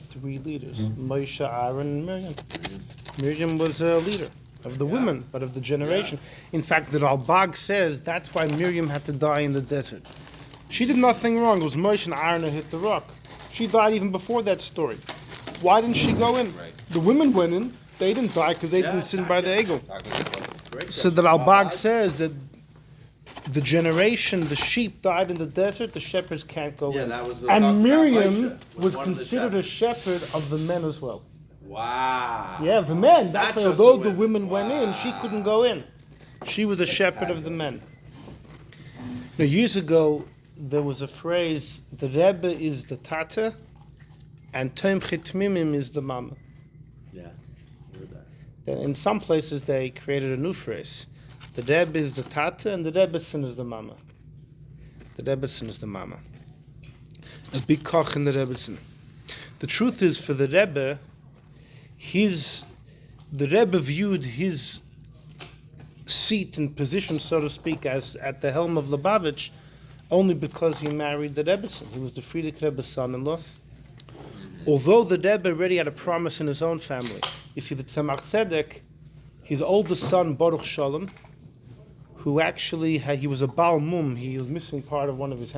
Three leaders, Moshe, Aaron, and Miriam. Miriam was a leader of the women, but of the generation. In fact, the Ralbag says that's why Miriam had to die in the desert. She did nothing wrong. It was Moshe and Aaron who hit the rock. She died even before that story. Why didn't she go in? Right. The women went in. They didn't die because they didn't sin by the ego. So the Ralbag says that the generation, the sheep died in the desert, the shepherds can't go in. That was the and Miriam Moshe was considered a shepherd of the men as well. Wow. Yeah, the men. That's why just although the the women went in, she couldn't go in. She was a shepherd of the men. Now, years ago, there was a phrase, the Rebbe is the Tata, and Tom Chitmimim is the Mama. Yeah, I heard that. In some places, they created a new phrase. The Rebbe is the Tata, and the Rebbetzin is the Mama. The Rebbetzin is the Mama. A big koch in the Rebbetzin. The truth is, for the Rebbe, the Rebbe viewed his seat and position, so to speak, as at the helm of Lubavitch, only because he married the Rebbetzin. He was the Friedrich Rebbe's son-in-law. Although the Rebbe already had a promise in his own family. You see, the Tzemach Tzedek, his oldest son, Baruch Shalom, who actually he was a Baal Mum. He was missing part of one of his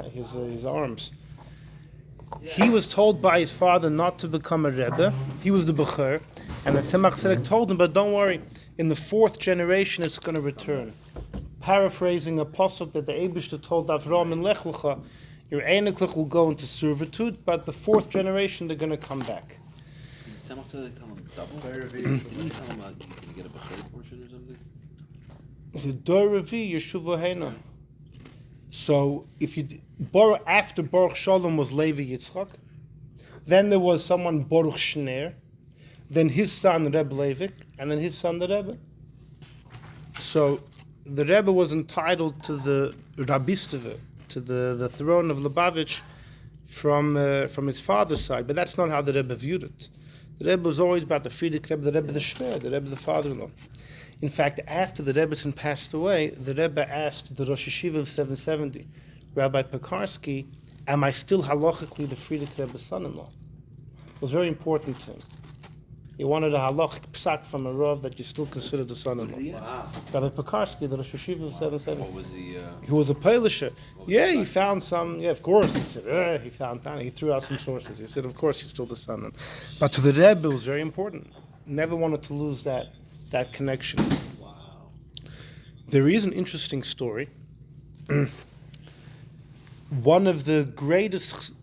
arms. He was told by his father not to become a Rebbe. He was the Bechor. And the Tzemach Tzedek told him, but don't worry, in the fourth generation it's going to return. Paraphrasing a pasuk that the Eibishter told Avudraham in Lech Lecha, your Einiglich will go into servitude, but the fourth generation they're going to come back. Tzemach Tzedek tell him double? Didn't he tell him he's going to get a Bechor portion or something? He said, Dor Revi, Yeshuva Heina. So, after Baruch Shalom was Levi Yitzchak, then there was someone, Baruch Shner, then his son, Rebbe Levik, and then his son, the Rebbe. So, the Rebbe was entitled to the Rabbisteve, to the throne of Lubavitch from his father's side, but that's not how the Rebbe viewed it. The Rebbe was always about the Friedrich Rebbe, the Rebbe the Shver, the Rebbe the father-in-law. In fact, after the Rebbetzin passed away, the Rebbe asked the Rosh Yeshiva of 770, Rabbi Pekarsky, am I still halachically the Friedrich Rebbe's son-in-law? It was very important to him. He wanted a halachic psak from a Rav that you still consider the son-in-law. Wow. Rabbi Pekarsky, the Rosh Yeshiva of 770. What was the... He was a Polisher. Yeah, he found some. Yeah, of course. He said, he found that. He threw out some sources. He said, of course, he's still the son. But to the Rebbe, it was very important. Never wanted to lose that connection. Wow. There is an interesting story. One of the greatest.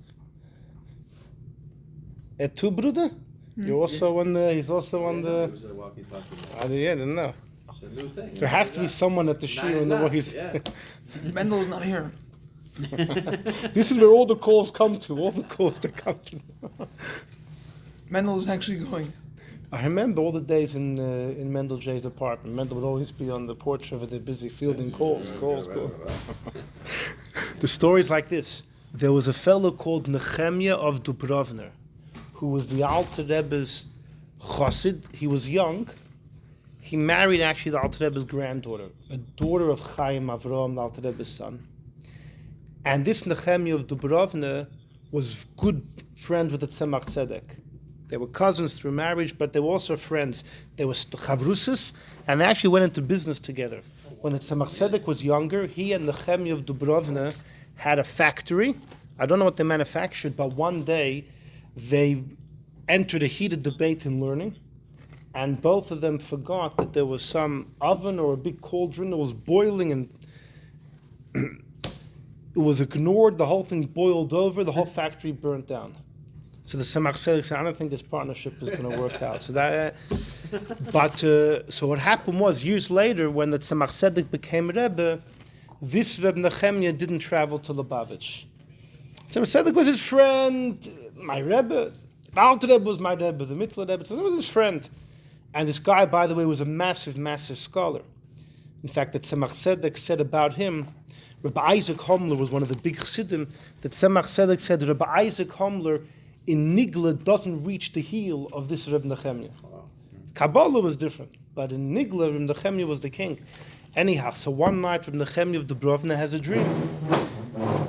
Tu Bruder? You're also on the. He's also on the. It was a walkie-talkie. I didn't know. It's a new thing. There has to be someone at the shiur in the voice. Yeah. Mendel's not here. This is where all the calls come to. All the calls that come to. Mendel is actually going. I remember all the days in Mendel J's apartment. Mendel would always be on the porch over there busy fielding calls. The story's like this. There was a fellow called Nehemiah of Dubrovner, who was the Alter Rebbe's chassid. He was young. He married actually the Alter Rebbe's granddaughter, a daughter of Chaim Avraham, the Alter Rebbe's son. And this Nehemiah of Dubrovner was good friends with the Tzemach Tzedek. They were cousins through marriage, but they were also friends. They were chavrusis, and they actually went into business together. When the Tzemach Tzedek was younger, he and Nehemiah of Dubrovna had a factory. I don't know what they manufactured, but one day they entered a heated debate in learning, and both of them forgot that there was some oven or a big cauldron that was boiling, and it was ignored. The whole thing boiled over. The whole factory burnt down. So the Tzemach Tzedek said, I don't think this partnership is going to work out. So what happened was, years later, when the Tzemach Tzedek became Rebbe, this Rebbe Nehemiah didn't travel to Lubavitch. Tzemach Tzedek was his friend, my Rebbe. The Alter Rebbe was my Rebbe, the Mitzvah Rebbe, so he was his friend. And this guy, by the way, was a massive, massive scholar. In fact, the Tzemach Tzedek said about him, Rabbi Isaac Homler was one of the big chassidim. The Tzemach Tzedek said Rabbi Isaac Homler in Nigla doesn't reach the heel of this Reb Nehemiah. Wow. Kabbalah was different, but in Nigla, Reb Nehemiah was the king. Anyhow, so one night Reb Nehemiah of Dubrovna has a dream.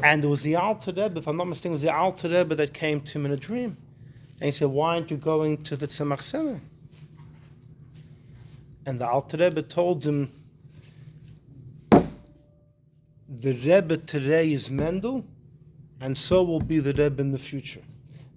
And it was the Alter Rebbe, if I'm not mistaken, it was the Alter Rebbe that came to him in a dream. And he said, why aren't you going to the Tzemach Tzedek? And the Alter Rebbe told him, the Rebbe today is Mendel, and so will be the Rebbe in the future.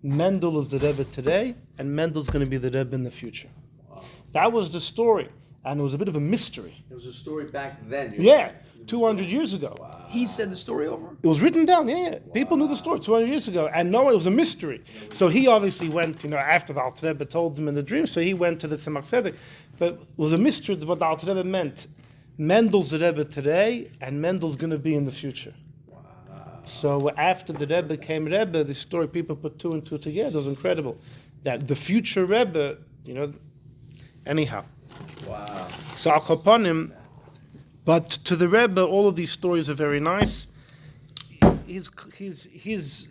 Mendel is the Rebbe today, and Mendel's going to be the Rebbe in the future. Wow. That was the story, and it was a bit of a mystery. It was a story back then. Yeah, 200 years ago. Wow. He said the story over. It was written down, yeah. People knew the story 200 years ago, and no one, it was a mystery. So he obviously went, after the Alter Rebbe told him in the dream, so he went to the Tzemach Tzedek. But it was a mystery what the Alter Rebbe meant. Mendel's the Rebbe today, and Mendel's going to be in the future. Wow. So after the Rebbe came Rebbe, the story, people put two and two together. It was incredible. That the future Rebbe, anyhow. Wow. So Al Kaponim, but to the Rebbe, all of these stories are very nice. His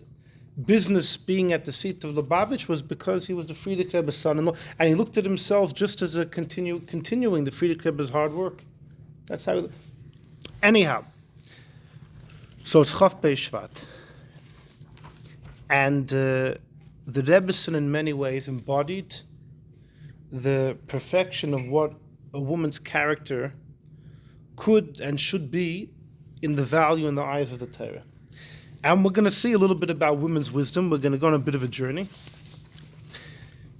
business being at the seat of Lubavitch was because he was the Frierdiker Rebbe's son-in-law, and he looked at himself just as a continuing the Frierdiker Rebbe's hard work. That's how. Anyhow, so it's Chof Beis Shevat, and the Rebbeson in many ways embodied the perfection of what a woman's character could and should be in the value in the eyes of the Torah. And we're going to see a little bit about women's wisdom. We're going to go on a bit of a journey.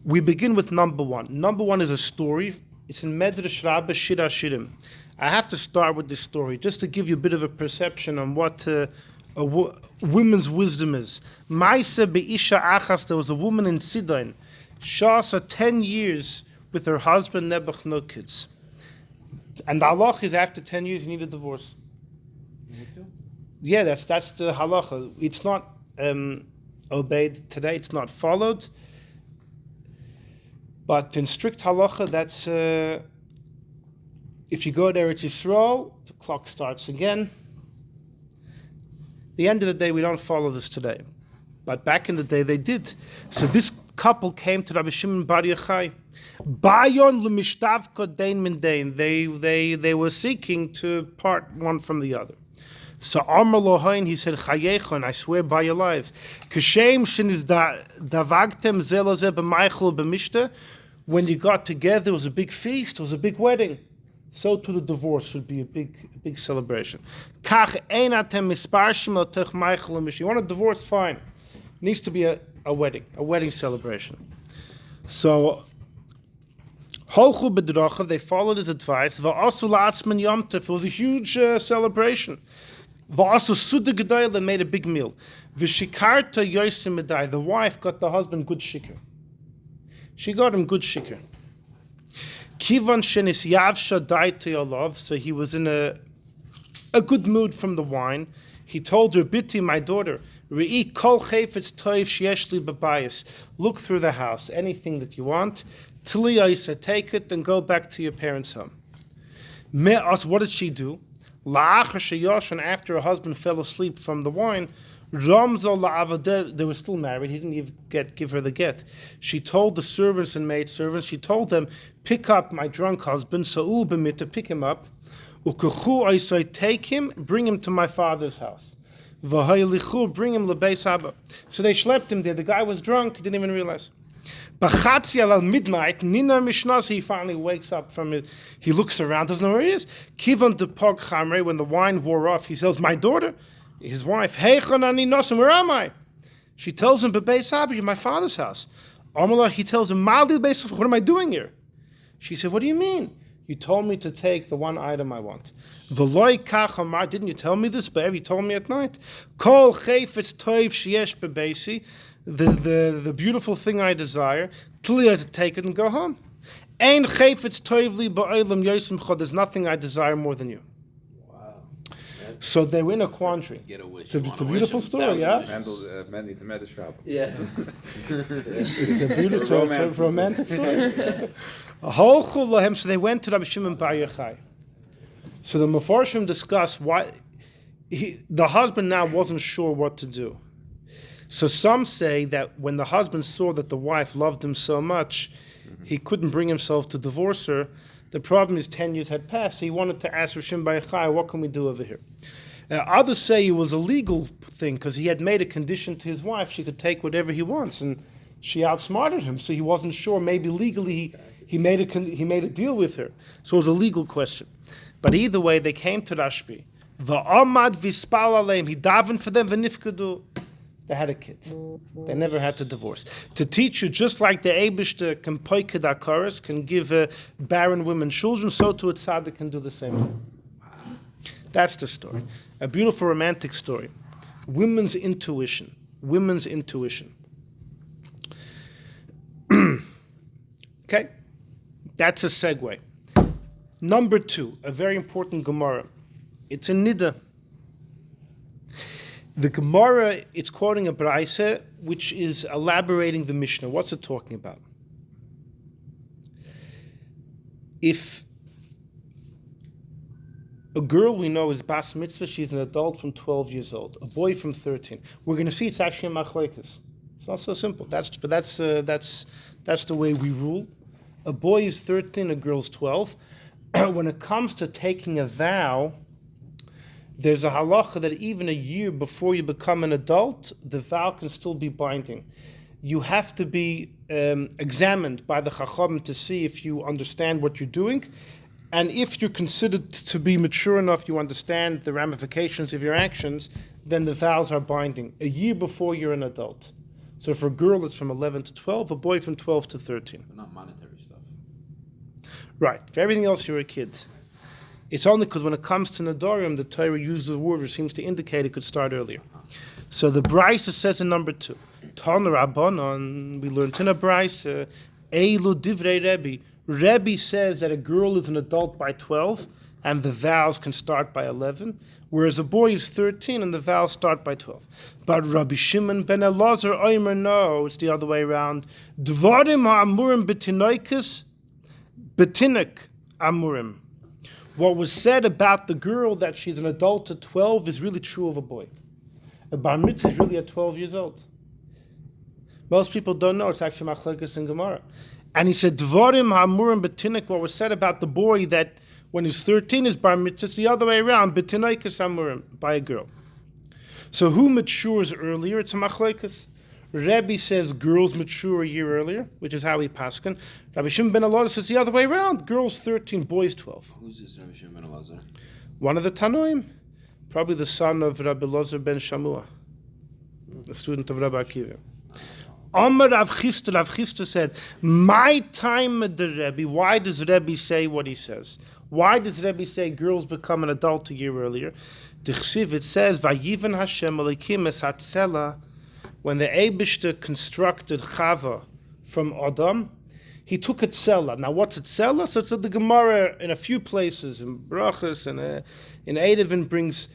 We begin with number one. Number one is a story. It's in Medrash Rabbah Shir HaShirim. I have to start with this story just to give you a bit of a perception on what women's wisdom is. Maise be'isha achas, there was a woman in Sidon. Shasa 10 years with her husband, Nebuch, no kids. And the halach is after 10 years you need a divorce. Yeah, that's the halacha. It's not obeyed today. It's not followed. But in strict halacha, that's if you go to Eretz Yisrael, the clock starts again. The end of the day, we don't follow this today. But back in the day, they did. So this couple came to Rabbi Shimon Bar Yochai. Bayon l'mishtavko dein min dein. They were seeking to part one from the other. So Amar Lohain, he said, Chayechon, I swear by your lives. Kashem sheniz davagtem zelazeh b'meichel b'mishta. When you got together, it was a big feast, it was a big wedding. So to the divorce should be a big celebration. Kach einatem misparshim al tech meichel b'mishta. You want a divorce? Fine. It needs to be a wedding celebration. So Holchu b'drachav, they followed his advice. Va'asu la'atzman yom tov. It was a huge celebration. Va'asu suda gedayel, they made a big meal. V'shikarta yosim medai. The wife got the husband good shikr. She got him good shikr. Kivan shenis yavsha daite yolav. So he was in a good mood from the wine. He told her, Biti, my daughter, Re'i kol chayfetz toiv sheyeshli b'bayis. Look through the house, anything that you want. Tili said, take it and go back to your parents' home. Me'as, what did she do? La'achar sheyosher, after her husband fell asleep from the wine, Ramzo la'avadeh, they were still married, he didn't even give her the get. She told the servants and maidservants, she told them, pick up my drunk husband, sa'u b'mita, pick him up, u'kachu I take him, bring him to my father's house. V'haylichu, bring him lebeis Abba. So they schlepped him there, the guy was drunk, he didn't even realize. B'chatzi al midnight, Nina Mishnas, he finally wakes up from it. He looks around, doesn't know where he is. Kivan de pog chamre, when the wine wore off, he says, my daughter, his wife, hey chanani nosim, where am I? She tells him, Bebeis Abba, you're my father's house. Amala, he tells him, Maldi Beis, what am I doing here? She said, what do you mean? You told me to take the one item I want. V'loi kach amar, didn't you tell me this, babe? You told me at night. Kol chayfetz toiv sheyesh bebeisi. The beautiful thing I desire, to take it and go home. Ein chayfetz toivli ba'olam yosim chod. There's nothing I desire more than you. Wow. So they were in a quandary. Get a wish. It's a beautiful story, yeah? Mandy to Medrash. Yeah. It's a beautiful, it's a romantic story. So they went to Rabbi Shimon Bar Yochai. So the Mefarshim discuss why the husband now wasn't sure what to do. So some say that when the husband saw that the wife loved him so much, he couldn't bring himself to divorce her. The problem is 10 years had passed, so he wanted to ask Rav Shimon Bar Yochai, what can we do over here? Others say it was a legal thing, because he had made a condition to his wife, she could take whatever he wants, and She outsmarted him, so he wasn't sure. Maybe legally he made a deal with her. So it was a legal question. But either way, they came to Rashbi. Va'amad vispal aleim. He davened for them. V'nifkadu. They had a kid. They never had to divorce. To teach you, just like the Eibishter can poiked akaras, can give barren women children, so to a tzaddik can do the same thing. That's the story. A beautiful romantic story. Women's intuition. Women's intuition. Okay? That's a segue. Number 2, a very important Gemoroh. It's a Nida. The Gemoroh, it's quoting a Braise, which is elaborating the Mishnah. What's it talking about? If a girl we know is bas mitzvah, she's an adult from 12 years old. A boy from 13. We're going to see it's actually a machlekes. It's not so simple. That's the way we rule. A boy is 13, a girl's 12. When it comes to taking a vow, there's a halacha that even a year before you become an adult, the vow can still be binding. You have to be examined by the chacham to see if you understand what you're doing, and if you're considered to be mature enough, you understand the ramifications of your actions, then the vows are binding. A year before you're an adult. So for a girl, it's from 11 to 12, a boy from 12 to 13. But not monetary stuff. Right. For everything else, you're a kid. It's only because when it comes to Nedarim, the Torah uses a word which seems to indicate it could start earlier. So the Braisa says in number 2, Tana Rabbanon, we learned in a Braisa, Eilu Divrei Rebbe. Rebbe says that a girl is an adult by 12, and the vows can start by 11, whereas a boy is 13, and the vows start by 12. But Rabbi Shimon ben Elazar Omer, no, it's the other way around. Dvarim ha'amurim betinoikis, betinik amurim. What was said about the girl that she's an adult at 12 is really true of a boy. A bar mitzvah is really at 12 years old. Most people don't know. It's actually machlekes in Gemoroh. And he said, Dvarim ha'amurim betinik, what was said about the boy that when he's 13 is bar mitzvah, it's the other way around, betinoikis amurim, by a girl. So who matures earlier? It's a machlekes. Rebbe says girls mature a year earlier, which is how he paskin. Rabbi Shimon ben Elazar says the other way around. Girls 13, boys 12. Who's this Rabbi Shimon ben Elazar? One of the Tanoim. Probably the son of Rabbi Elazar ben Shamua, the student of Rabbi Akiva. Amar Rav Chisda said, my time at the Rebbe, why does Rebbe say what he says? Why does Rebbe say girls become an adult a year earlier? D'chsiv, it says, Vayivan Hashem Elokim es hatzela. When the Eibishter constructed Chava from Adam, he took a tzela. Now, what's a tzela? So it's the Gemara in a few places, in Brachas and in Eidevin brings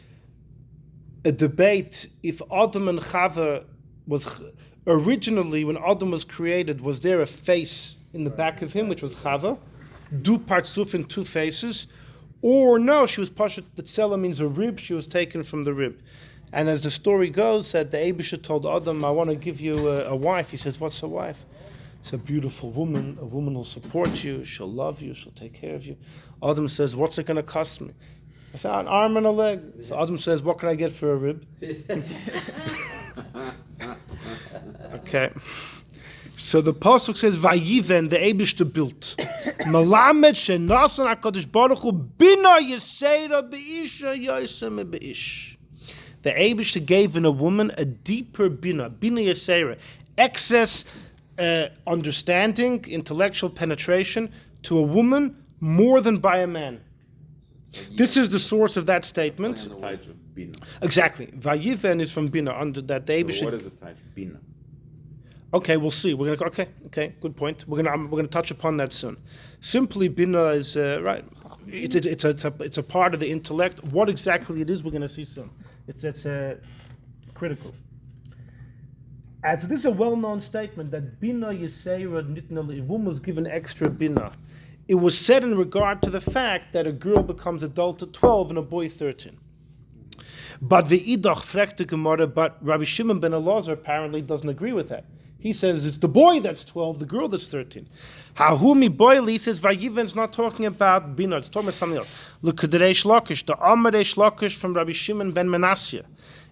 a debate if Adam and Chava was originally, when Adam was created, was there a face in the back of him, which was Chava, du partsuf in 2 faces, or no, she was pashat, the tzela means a rib, she was taken from the rib. And as the story goes, that the Eibishter told Adam, I want to give you a wife. He says, what's a wife? It's a beautiful woman. A woman will support you. She'll love you. She'll take care of you. Adam says, what's it going to cost me? I said, an arm and a leg. So Adam says, what can I get for a rib? Okay. So the pasuk says, Vayiven, the Eibishter built. Melamed shenasan HaKadosh Baruch Hu Binah Yeseira Ishah Yosher Beish. The Eibishter gave in a woman a deeper Binah Yeseira, excess understanding, intellectual penetration to a woman more than by a man. This is the source of that statement. The type of Binah. Exactly. Vayiven is from Binah, under that the Eibishter. So what is the type of Binah? Okay, we'll see. We're gonna. Okay, good point. We're gonna touch upon that soon. Simply, Binah is right. It's a part of the intellect. What exactly it is, we're gonna see soon. It's critical. As this is a well-known statement that Binah Yeseira Nitna, a woman was given extra Binah. It was said in regard to the fact that a girl becomes adult at 12 and a boy 13. But ve'idach frekte Gemoroh, but Rabbi Shimon ben Elazar apparently doesn't agree with that. He says it's the boy that's 12, the girl that's 13. Hahumi boili, he says Vayiven's not talking about Binah, it's talking about something else. Look at the Reish Lakish, the Amar Reish Lakish from Rabbi Shimon ben Manasseh.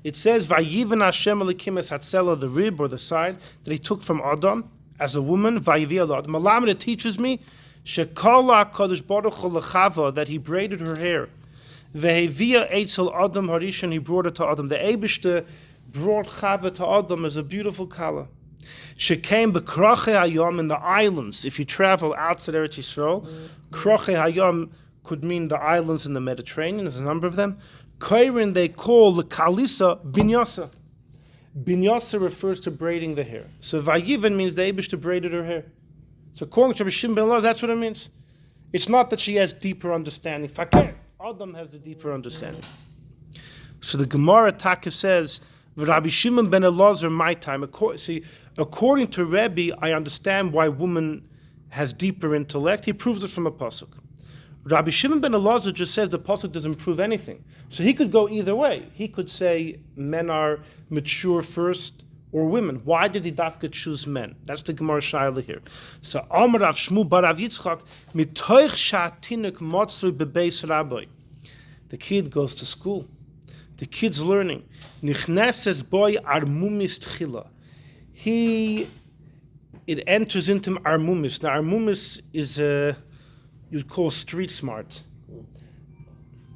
It says, Vayivan Hashem Elikim es hatzela, the rib or the side that he took from Adam as a woman. Vayivi alad. Malamed, it teaches me shekala Kadosh Baruch Hu lechava, that he braided her hair. Vehevia eitzel Adam harishon, he brought it to Adam. The Eibishter brought Chava to Adam as a beautiful color. She came bekroche hayom, in the islands. If you travel outside Eretz Yisrael, kroche hayom could mean the islands in the Mediterranean. There's a number of them. Kairin they call the kalisa binyasa. Binyasa refers to braiding the hair. So vayivan means the Eibishter braided her hair. So according to Rishim ben Elazar, that's what it means. It's not that she has deeper understanding. Fakir, Adam has the deeper understanding. So the Gemara Taka says, Rabbi Shimon ben Elazar, my time. According to Rebbe, I understand why woman has deeper intellect. He proves it from a pasuk. Rabbi Shimon ben Elazar just says the pasuk doesn't prove anything. So he could go either way. He could say men are mature first or women. Why did he dafka choose men? That's the Gemara Shaila here. So Amar Rav Shmu bar Rav Yitzchak mitoich sha'tinuk motzru bebeis rabbi. The kid goes to school. The kid's learning. Nichneses boy armumis tchila. It enters into armumis. Now armumis is you'd call street smart.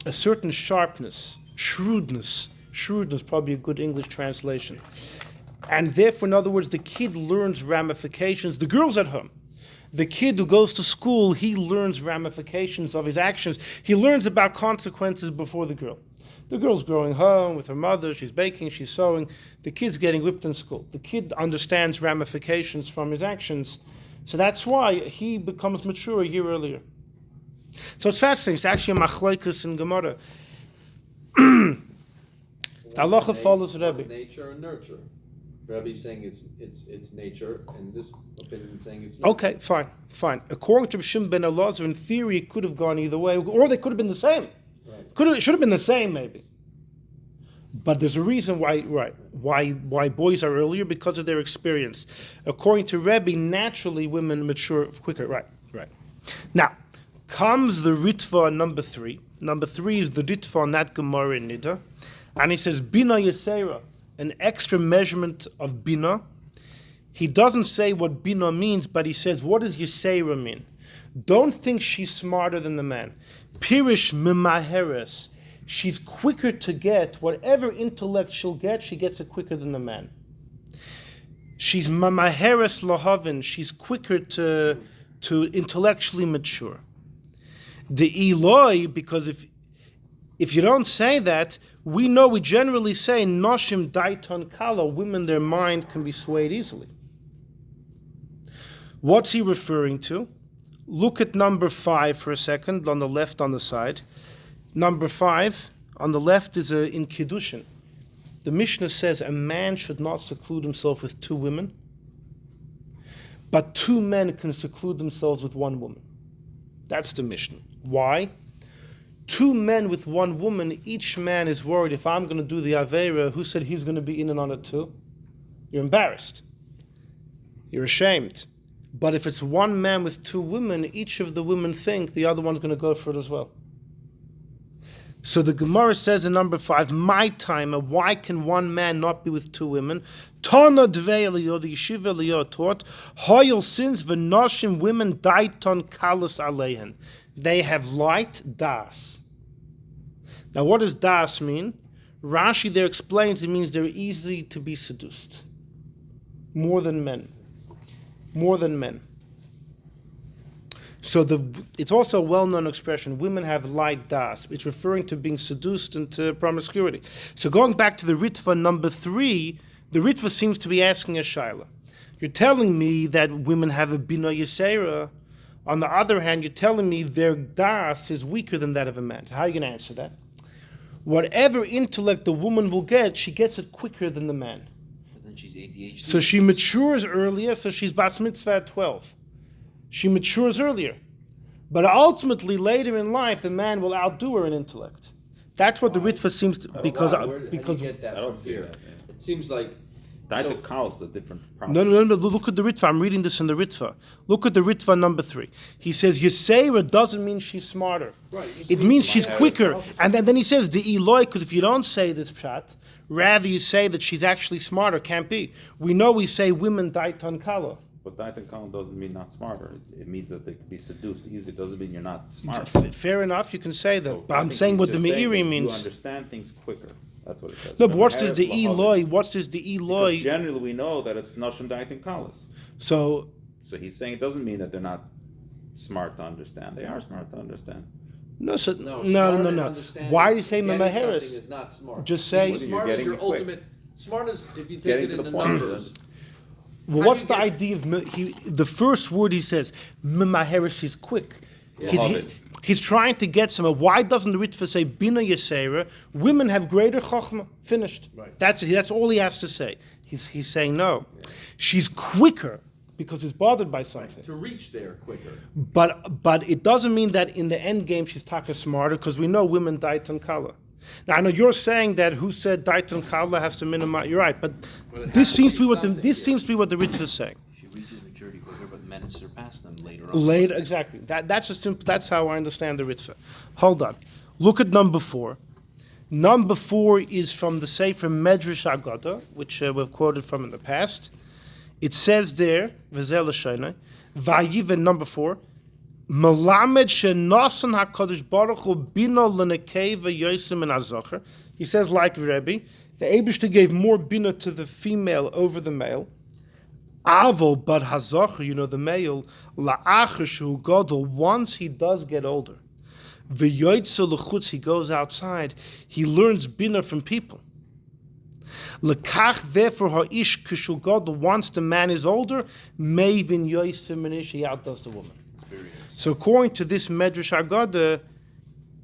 A certain sharpness, shrewdness. Shrewdness, probably a good English translation. And therefore, in other words, the kid learns ramifications. The girl's at home. The kid who goes to school, he learns ramifications of his actions. He learns about consequences before the girl. The girl's growing home with her mother, she's baking, she's sewing. The kid's getting whipped in school. The kid understands ramifications from his actions. So that's why he becomes mature a year earlier. So it's fascinating. It's actually a machlokes in Gemoroh. The halacha follows Rebbe. Nature and nurture. Rebbe's saying it's nature, and this opinion is saying it's nurture. Okay, fine. According to Shimon ben Elazar, in theory, it could have gone either way, or they could have been the same. Right. It should have been the same, maybe. But there's a reason why boys are earlier, because of their experience. According to Rebbe, naturally women mature quicker. Right. Now comes the Ritv number 3. Number 3 is the Ritv on that Gemorah in Nida, and he says Binah Yeseira, an extra measurement of Binah. He doesn't say what Binah means, but he says, what does Yeseira mean? Don't think she's smarter than the man. Pirish mimaheres. She's quicker to get whatever intellect she'll get. She gets it quicker than the man. She's mamaheres lahavin. She's quicker to intellectually mature. The Eloi, because if you don't say that, we generally say Nashim Da'atan Kalos, women, their mind can be swayed easily. What's he referring to? Look at number 5 for a second, on the left on the side. Number 5 on the left is in Kiddushin. The Mishnah says a man should not seclude himself with 2 women, but 2 men can seclude themselves with 1 woman. That's the Mishnah. Why? 2 men with 1 woman, each man is worried, if I'm going to do the Aveira, who said he's going to be in and on it too? You're embarrassed. You're ashamed. But if it's 1 man with 2 women, each of the women think the other one's going to go for it as well. So the Gemara says in number 5, my time, why can 1 man not be with 2 women? Tana Dvei Eliyahu, the Yeshiva Eliyahu taught, Hoyel sins v'nashim, women Da'atan Kalos aleihen. They have light das. Now what does das mean? Rashi there explains it means they're easy to be seduced. More than men. So it's also a well-known expression, women have light das. It's referring to being seduced into promiscuity. So going back to the Ritv number 3, the Ritv seems to be asking a shaila. You're telling me that women have a Binah Yeseira. On the other hand, you're telling me their das is weaker than that of a man. So how are you going to answer that? Whatever intellect the woman will get, she gets it quicker than the man. But then she's ADHD. So she matures earlier, so she's bas mitzvah at 12. She matures earlier. But ultimately, later in life, the man will outdo her in intellect. That's what the Ritv seems to... Because How do you get that from here? It seems like Da'atan Kalos is a different problem. No. Look at the Ritv. I'm reading this in the Ritv. Look at the Ritv number 3. He says Yeseira doesn't mean she's smarter. Right. It means she's quicker. And then he says the Eloi, because if you don't say this pshat, rather you say that she's actually smarter. Can't be. We know we say women Da'atan Kalos. But Da'atan Kalos doesn't mean not smarter. It means that they can be seduced easily. It doesn't mean you're not smart. Fair enough, you can say that. So but I I'm think saying he's what the just saying Meiri that means. You understand things quicker. That's what it says. No, but what's this Meharis the lahavin. Eloi? What's this the Eloi? Because generally we know that it's Nashim Da'atan Kalos. So So he's saying it doesn't mean that they're not smart to understand. They are smart to understand. no. smart and No. understanding, Why are you saying getting something Meharis? is not smart. Just say- Being smart You're is your getting it quick. ultimate. Smart is if you take Getting it to in the the point. numbers. Well, How what's do the you idea of the first word he says? Mahara, is quick. He's trying to get somewhere. Why doesn't the Ritv say Binah Yeseira? Women have greater chokhmah. Finished. Right. That's all he has to say. He's saying no. She's quicker because he's bothered by something. To reach there quicker. But it doesn't mean that in the end game she's taka smarter because we know women Da'atan Kalos. Now I know you're saying that who said Da'atan Kalos has to minimize. You're right, but Well, it this has to seems be to be what something this here. seems to be what the Ritv is saying. She reaches maturity quicker, but men surpass them later on. Later, exactly. That's a simple. That's how I understand the Ritv. Hold on. Look at number 4. Number 4 is from the Sefer Medrash Agada, which we've quoted from in the past. It says there, V'zel Shelo, Vayiven number 4, Melamed shenasan HaKadosh Baruch Hu bina l'nekei v'yosem and azocher. He says, like Rebbe, the Eibishter gave more bina to the female over the male. Avol, but hazocher, the male, la'achar shu gadol, once he does get older. V'yoytze l'chutz, he goes outside, he learns bina from people. Lekach, therefore, ha'ish kishu gadol, once the man is older, mevin yoysim and he outdoes the woman. So according to this Medrash Agada,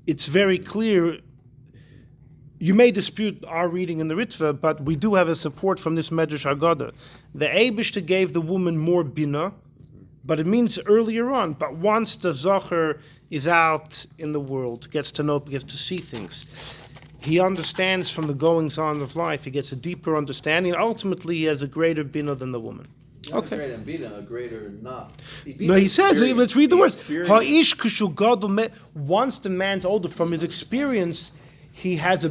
it's very clear. You may dispute our reading in the Ritv, but we do have a support from this Medrash Agada. The Eibishter gave the woman more bina, but it means earlier on. But once the Zocher is out in the world, gets to know, gets to see things, he understands from the goings on of life. He gets a deeper understanding, and ultimately he has a greater bina than the woman. Not Okay. a greater bina, a greater not. See, No, he says, let's read the words. experience. Ha'ish kishu gadol once the man's older, from his experience, he has a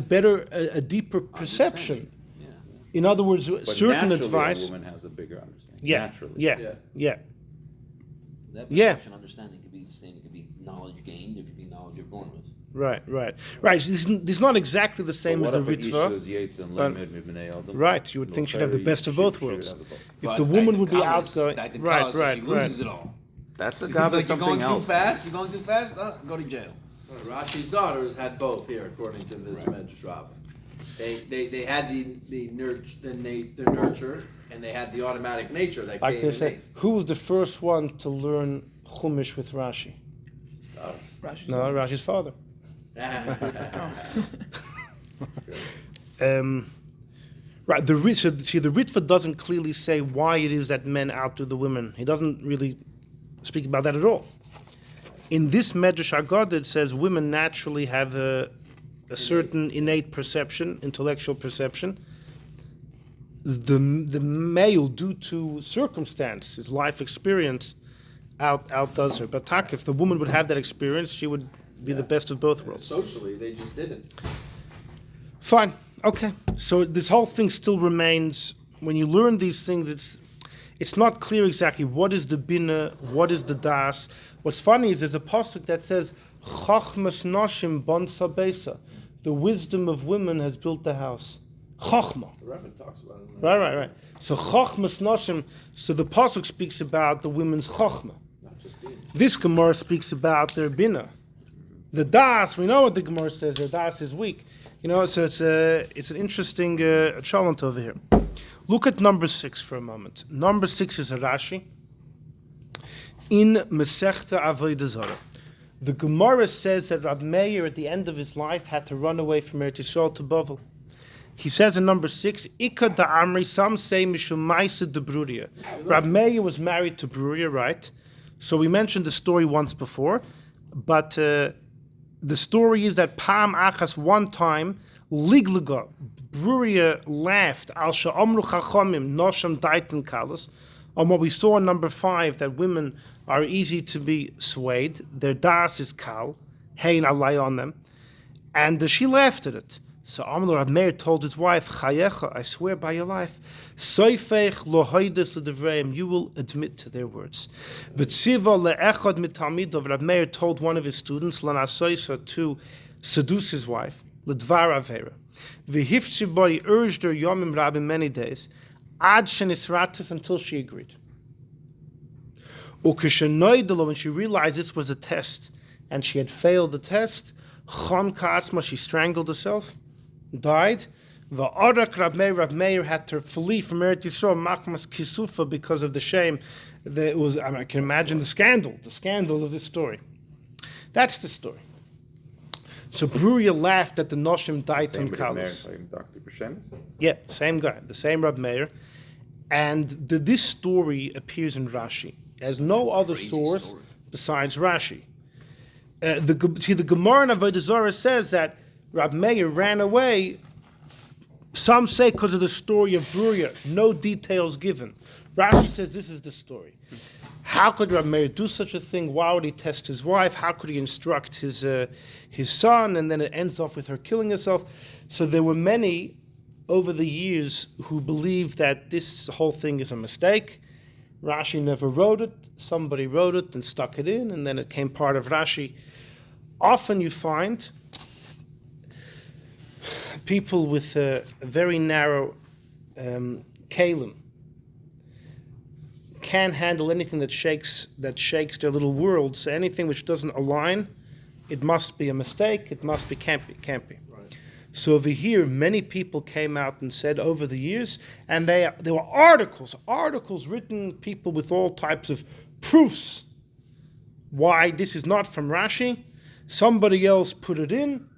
deeper perception. Yeah. In other words, But certain naturally, advice. a woman has a bigger understanding. Yeah, Naturally. yeah. That Yeah. perception, understanding could be the same. It could be knowledge gained. It could be knowledge you're born with. Right. This is not exactly the same as the Ritv. Right, you would think she'd have the best of both worlds. If the woman would be outgoing, right. She loses it all. That's a It's god like of you're something going else. too fast. You're going too fast. Go to jail. Rashi's daughters had both here, according to this Medrash. They had the nurture, and they had the automatic nature that Like came. they and say, who was the first one to learn Chumash with Rashi? No, Rashi's father. Right. The Ritva doesn't clearly say why it is that men outdo the women. He doesn't really speak about that at all. In this Medrash Agada, it says women naturally have a certain innate perception, intellectual perception. The male, due to circumstance, his life experience, outdoes her. But if the woman would have that experience, she would be the best of both worlds. Socially, they just didn't. Fine. Okay. So this whole thing still remains. When you learn these things, it's not clear exactly what is the bina, what is the das. What's funny is there's a pasuk that says Chachmas Nashim Bonsa Beisa. The wisdom of women has built the house. Chachma. The Rebbe talks about it. Right. So Chachmas Nashim. So the pasuk speaks about the women's Chachma. Not just being. This Gemoroh speaks about their bina. The das, we know what the Gemoroh says. The das is weak. So it's an interesting challenge over here. Look at number 6 for a moment. Number 6 is a Rashi in Masechta Avodah Zarah. The Gemara says that Rab Meir at the end of his life had to run away from Eretz Yisrael to Bavel. He says in number 6, Ika da Amri, some say Mishum Maisa de Bruria. Rab Meir was married to Bruria, right? So we mentioned the story once before, but the story is that Pam Achas one time Liglaga, Bruria laughed, Al Sha'amru Chachamim, Nashim Da'atan Kalos, on what we saw in number 5, that women are easy to be swayed. Their das is kal, hein alay on them. And she laughed at it. So Amr Rab Meir told his wife, Chayecha, I swear by your life, Soifech lo hoides l'devreim, you will admit to their words. V'tziva le'echad mitalmidov, Rab Meir told one of his students, Lanasoisa, to seduce his wife, l'dvar avera. V'hiftzibori urged her yomim rabim many days, ad shenisratis, until she agreed. Ukeshenoidelo, when she realized this was a test, and she had failed the test, Chon Ka'atzma, she strangled herself, died. Va'arak Rab Meir had to flee from Eretz Yisrael, Machmas Kisufa, because of the shame. That was, I can imagine the scandal of this story. That's the story. So Bruria laughed at the Nashim Da'atan Kalos. Yeah, same guy, the same Rab Meir. And this story appears in Rashi. There's no other source besides Rashi. The Gemoroh in Avodah says that Rab Meir ran away. Some say because of the story of Bruria. No details given. Rashi says this is the story. How could Rab Meir do such a thing? Why would he test his wife? How could he instruct his son? And then it ends off with her killing herself. So there were many over the years who believed that this whole thing is a mistake. Rashi never wrote it. Somebody wrote it and stuck it in, and then it came part of Rashi. Often you find people with a very narrow kalim can't handle anything that shakes their little world. So anything which doesn't align, it must be a mistake. It must be can't be. Right. So over here, many people came out and said over the years, and there were articles written, people with all types of proofs why this is not from Rashi. Somebody else put it in.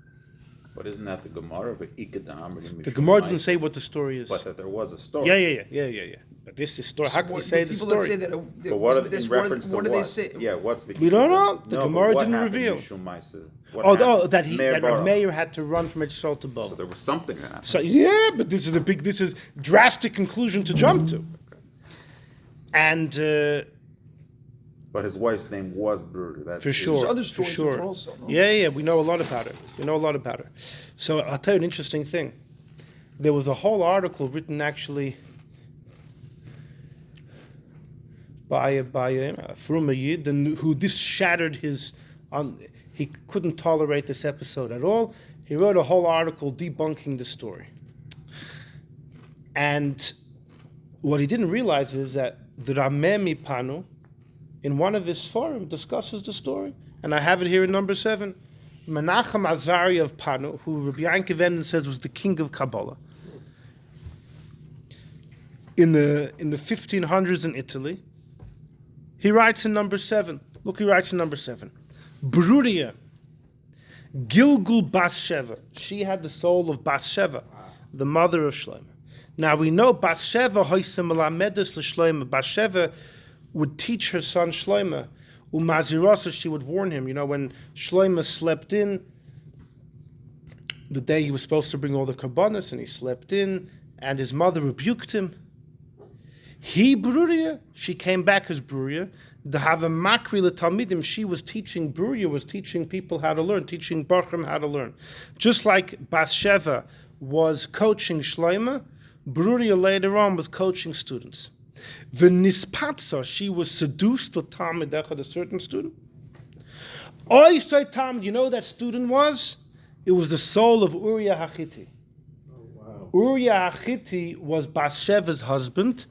But isn't that the Gemoroh? The Gemoroh doesn't say what the story is. But that there was a story. Yeah. But this is story. How can you say the story? That say that but what are in reference to what do they say? Yeah, what's the? We don't know. The Gemoroh didn't reveal. That Rab Meir had to run from Yisrael to Bava. So there was something that happened. So yeah, but this is drastic conclusion to jump to. Okay. And. But his wife's name was Bruria. That's for sure. There's other stories for sure. Also, no? Yeah, we know a lot about her. So I'll tell you an interesting thing. There was a whole article written actually by from a Yid, and who this shattered his. He couldn't tolerate this episode at all. He wrote a whole article debunking the story. And what he didn't realize is that the Ramemi Panu, in one of his forum, discusses the story, and I have it here in number 7. Menachem Azari of Panu, who Rabbi Yankiv says was the king of Kabbalah, in the 1500s in Italy, he writes in number 7. Look, he writes in number 7. Bruria, Gilgul Bas Sheva. She had the soul of Bas Sheva, the mother of Shlomo. Now we know Bas Sheva hoysem alamedes l'Shlomo. Bas Sheva would teach her son Shlomo. Umazirasa, she would warn him. You know, when Shlomo slept in, the day he was supposed to bring all the karbanos, and he slept in, and his mother rebuked him. He Bruria, she came back as Bruria. Dahava makri l'talmidim, she was teaching, Bruria was teaching people how to learn, teaching Bachrim how to learn. Just like Bas Sheva was coaching Shlomo, Bruria later on was coaching students. The Nispatza, she was seduced to Talmud Echad, a certain student. Oy say Talmud, you know who that student was? It was the soul of Uriah HaChiti. Oh, wow. Uriah HaChiti was Bas Sheva's husband.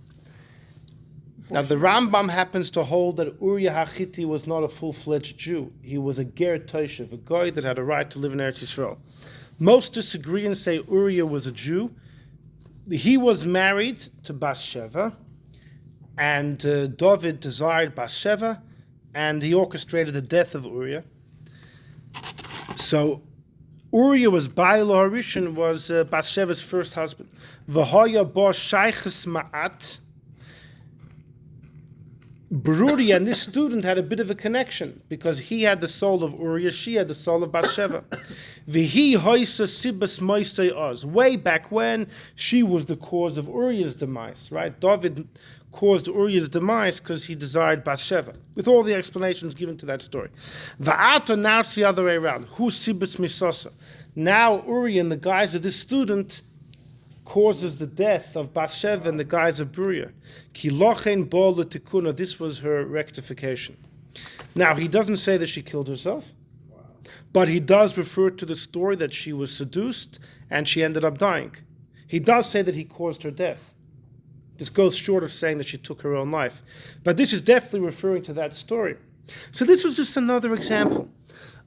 Now the Rambam happens to hold that Uriah HaChiti was not a full-fledged Jew. He was a ger toshev, a guy that had a right to live in Eretz Yisrael. Most disagree and say Uriah was a Jew. He was married to Bas Sheva, and David desired Bas Sheva, and he orchestrated the death of Uriah. So Uriah was Baal Harishon, was Bas Sheva's first husband. V'haya bo shayches ma'at. Bruria and this student had a bit of a connection because he had the soul of Uriah, she had the soul of Bas Sheva. Vihi hoisa sibas moisei oz. Way back when, she was the cause of Uriah's demise, right? David caused Uriah's demise because he desired Bathsheba, with all the explanations given to that story. Va'ata, now it's the other way around. Who sibas misosa? Now Uriah, in the guise of this student, causes the death of Bathsheba in the guise of Bruria. Ki lochen bo l'tikuna. This was her rectification. Now, he doesn't say that she killed herself, but he does refer to the story that she was seduced and she ended up dying. He does say that he caused her death. This goes short of saying that she took her own life. But this is definitely referring to that story. So this was just another example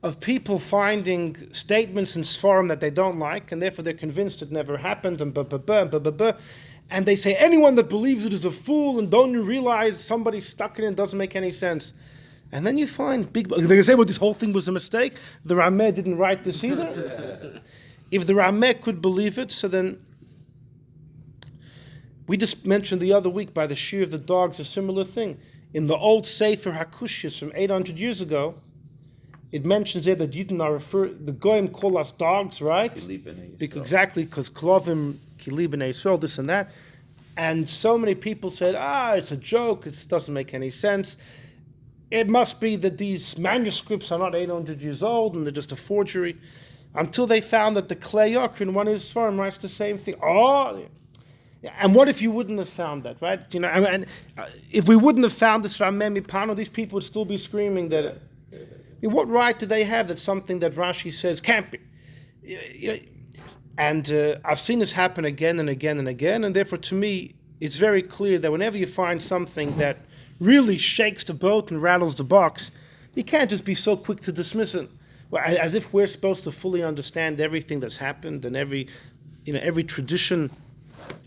of people finding statements in Sfarim that they don't like, and therefore they're convinced it never happened, and and they say, anyone that believes it is a fool, and don't you realize somebody stuck in it, doesn't make any sense. And then you find they're going to say, well, this whole thing was a mistake. The Rameh didn't write this either. If the Rameh could believe it, so then we just mentioned the other week by the shear of the dogs a similar thing. In the old Sefer HaKushis from 800 years ago, it mentions there that Yidden are the Goyim call us dogs, right? Exactly, because Klovim, Kili B'nai Yisrael, this and that. And so many people said, it's a joke, it doesn't make any sense. It must be that these manuscripts are not 800 years old and they're just a forgery. Until they found that the Klei Yakar in one of his Sfarim writes the same thing. And what if you wouldn't have found that, right? You know, and if we wouldn't have found this Rameh Mipano, these people would still be screaming that. What right do they have that something that Rashi says can't be? And I've seen this happen again and again and again, and therefore to me, it's very clear that whenever you find something that really shakes the boat and rattles the box, you can't just be so quick to dismiss it. Well, as if we're supposed to fully understand everything that's happened and every tradition,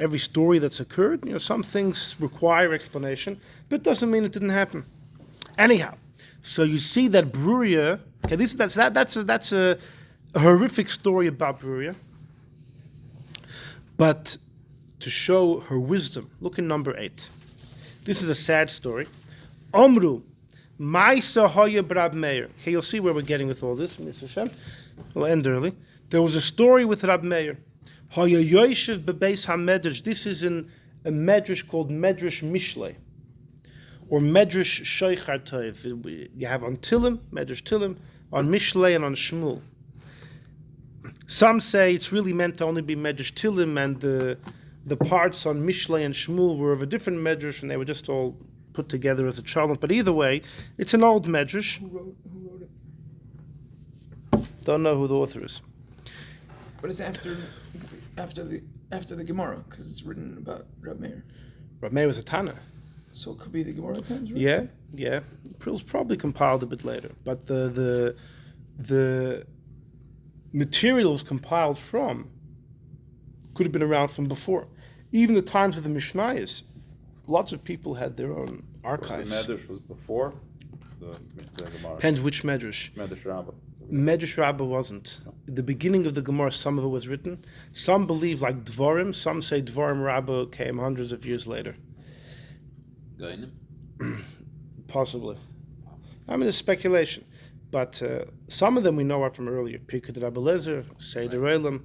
every story that's occurred. Some things require explanation, but it doesn't mean it didn't happen. Anyhow, so you see that Bruria. Okay, that's a horrific story about Bruria. But to show her wisdom, look in number 8. This is a sad story. Omru, Ma'isa Hoya Brab Meir. Okay, you'll see where we're getting with all this. We'll end early. There was a story with Rab Meir. Hoya Yosher Beis HaMedrash. This is in a Medrash called Medrash Mishlei, or Medrash Shoichar Toiv. You have on Tilim, Medrash Tilim, on Mishlei, and on Shmuel. Some say it's really meant to only be Medrash Tilim, and the parts on Mishlei and Shmuel were of a different Medrash, and they were just all put together as a chalent. But either way, it's an old Medrash. Who wrote it? Don't know who the author is. But it's after the Gemoroh, because it's written about Rab Meir. Rab Meir was a Tana. So it could be the Gemoroh times, right? Yeah. It was probably compiled a bit later, but the materials compiled from could have been around from before. Even the times of the Mishnayos, lots of people had their own archives. The Medrash was before the Gemara. Depends which Medrash. Medrash Rabbah. Medrash Rabbah wasn't. At the beginning of the Gemara, some of it was written. Some believe like Dvarim. Some say Dvarim Rabbah came hundreds of years later. Gainim? Possibly. I mean, it's speculation. But some of them we know are from earlier. Pirkei Rabbi Lezer, Seder Olam,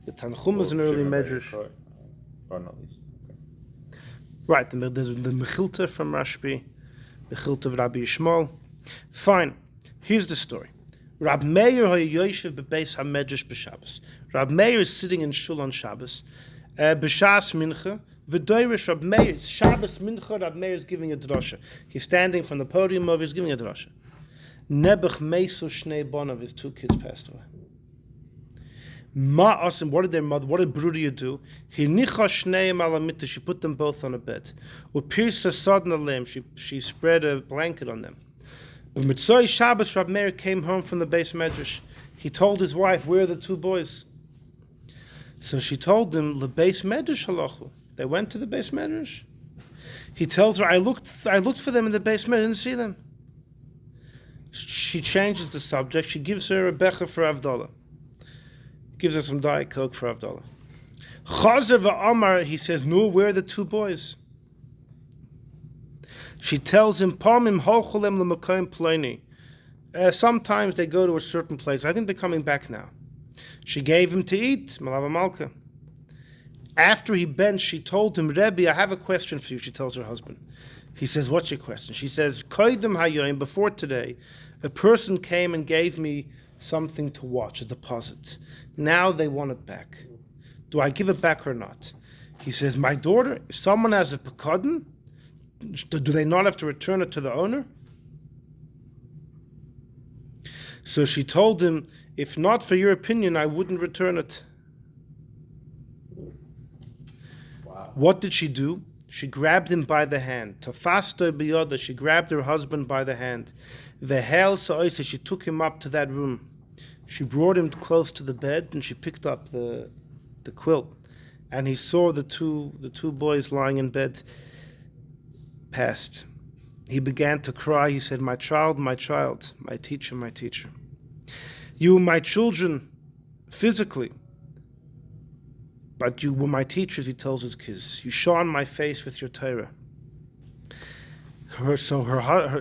the Tanchum is an early Medrash. Or not least. Okay. Right, there's the Mechilta from Rashbi, the Mechilta of Rabbi Yishmael. Fine. Here's the story. Rab Meir Yosher Beis HaMedrash b'Shabbos. Rab Meir is sitting in Shul on Shabbos. B'Shas Mincha. V'doirish Rab Meir. It's Shabbos Mincha. Rab Meir is giving a drasha. He's standing from the podium of. He's giving a drasha. Nebuch Meiso Shnei Bonav. His 2 kids passed away. Ma'asim. What did their mother? What did Bruria do? Hinicha Shneim ala mitzvah. She put them both on a bed. Upirsa Sadna Leim. She spread a blanket on them. But Mitzvah Shabbos, Rab Meir came home from the Beis Medrash. He told his wife, "Where are the 2 boys?" So she told him, "The Beis Medrash halachu." They went to the Beis Medrash. He tells her, "I looked for them in the Beis Medrash, didn't see them." She changes the subject. She gives her a becher for Avdallah. Gives her some Diet Coke for Avdallah. Chazer v'amar, he says, "No, where are the 2 boys?" She tells him, "Palmim holcholem l'makoyim ploni." Sometimes they go to a certain place. I think they're coming back now. She gave him to eat, Malava Malka. After he bent, she told him, Rebbe, I have a question for you, she tells her husband. He says, what's your question? She says, Koydem hayoim, before today, a person came and gave me something to watch, a deposit. Now they want it back. Do I give it back or not? He says, my daughter, if someone has a pekadon, do they not have to return it to the owner? So she told him, if not for your opinion, I wouldn't return it. Wow. What did she do? She grabbed him by the hand. Tafasta biyoda, she grabbed her husband by the hand. Vehel sa'oisa, she took him up to that room. She brought him close to the bed and she picked up the quilt. And he saw the two boys lying in bed. Passed. He began to cry. He said, my child, my teacher, my teacher. You, my children, physically, but you were my teachers, he tells his kids. You shone my face with your Torah.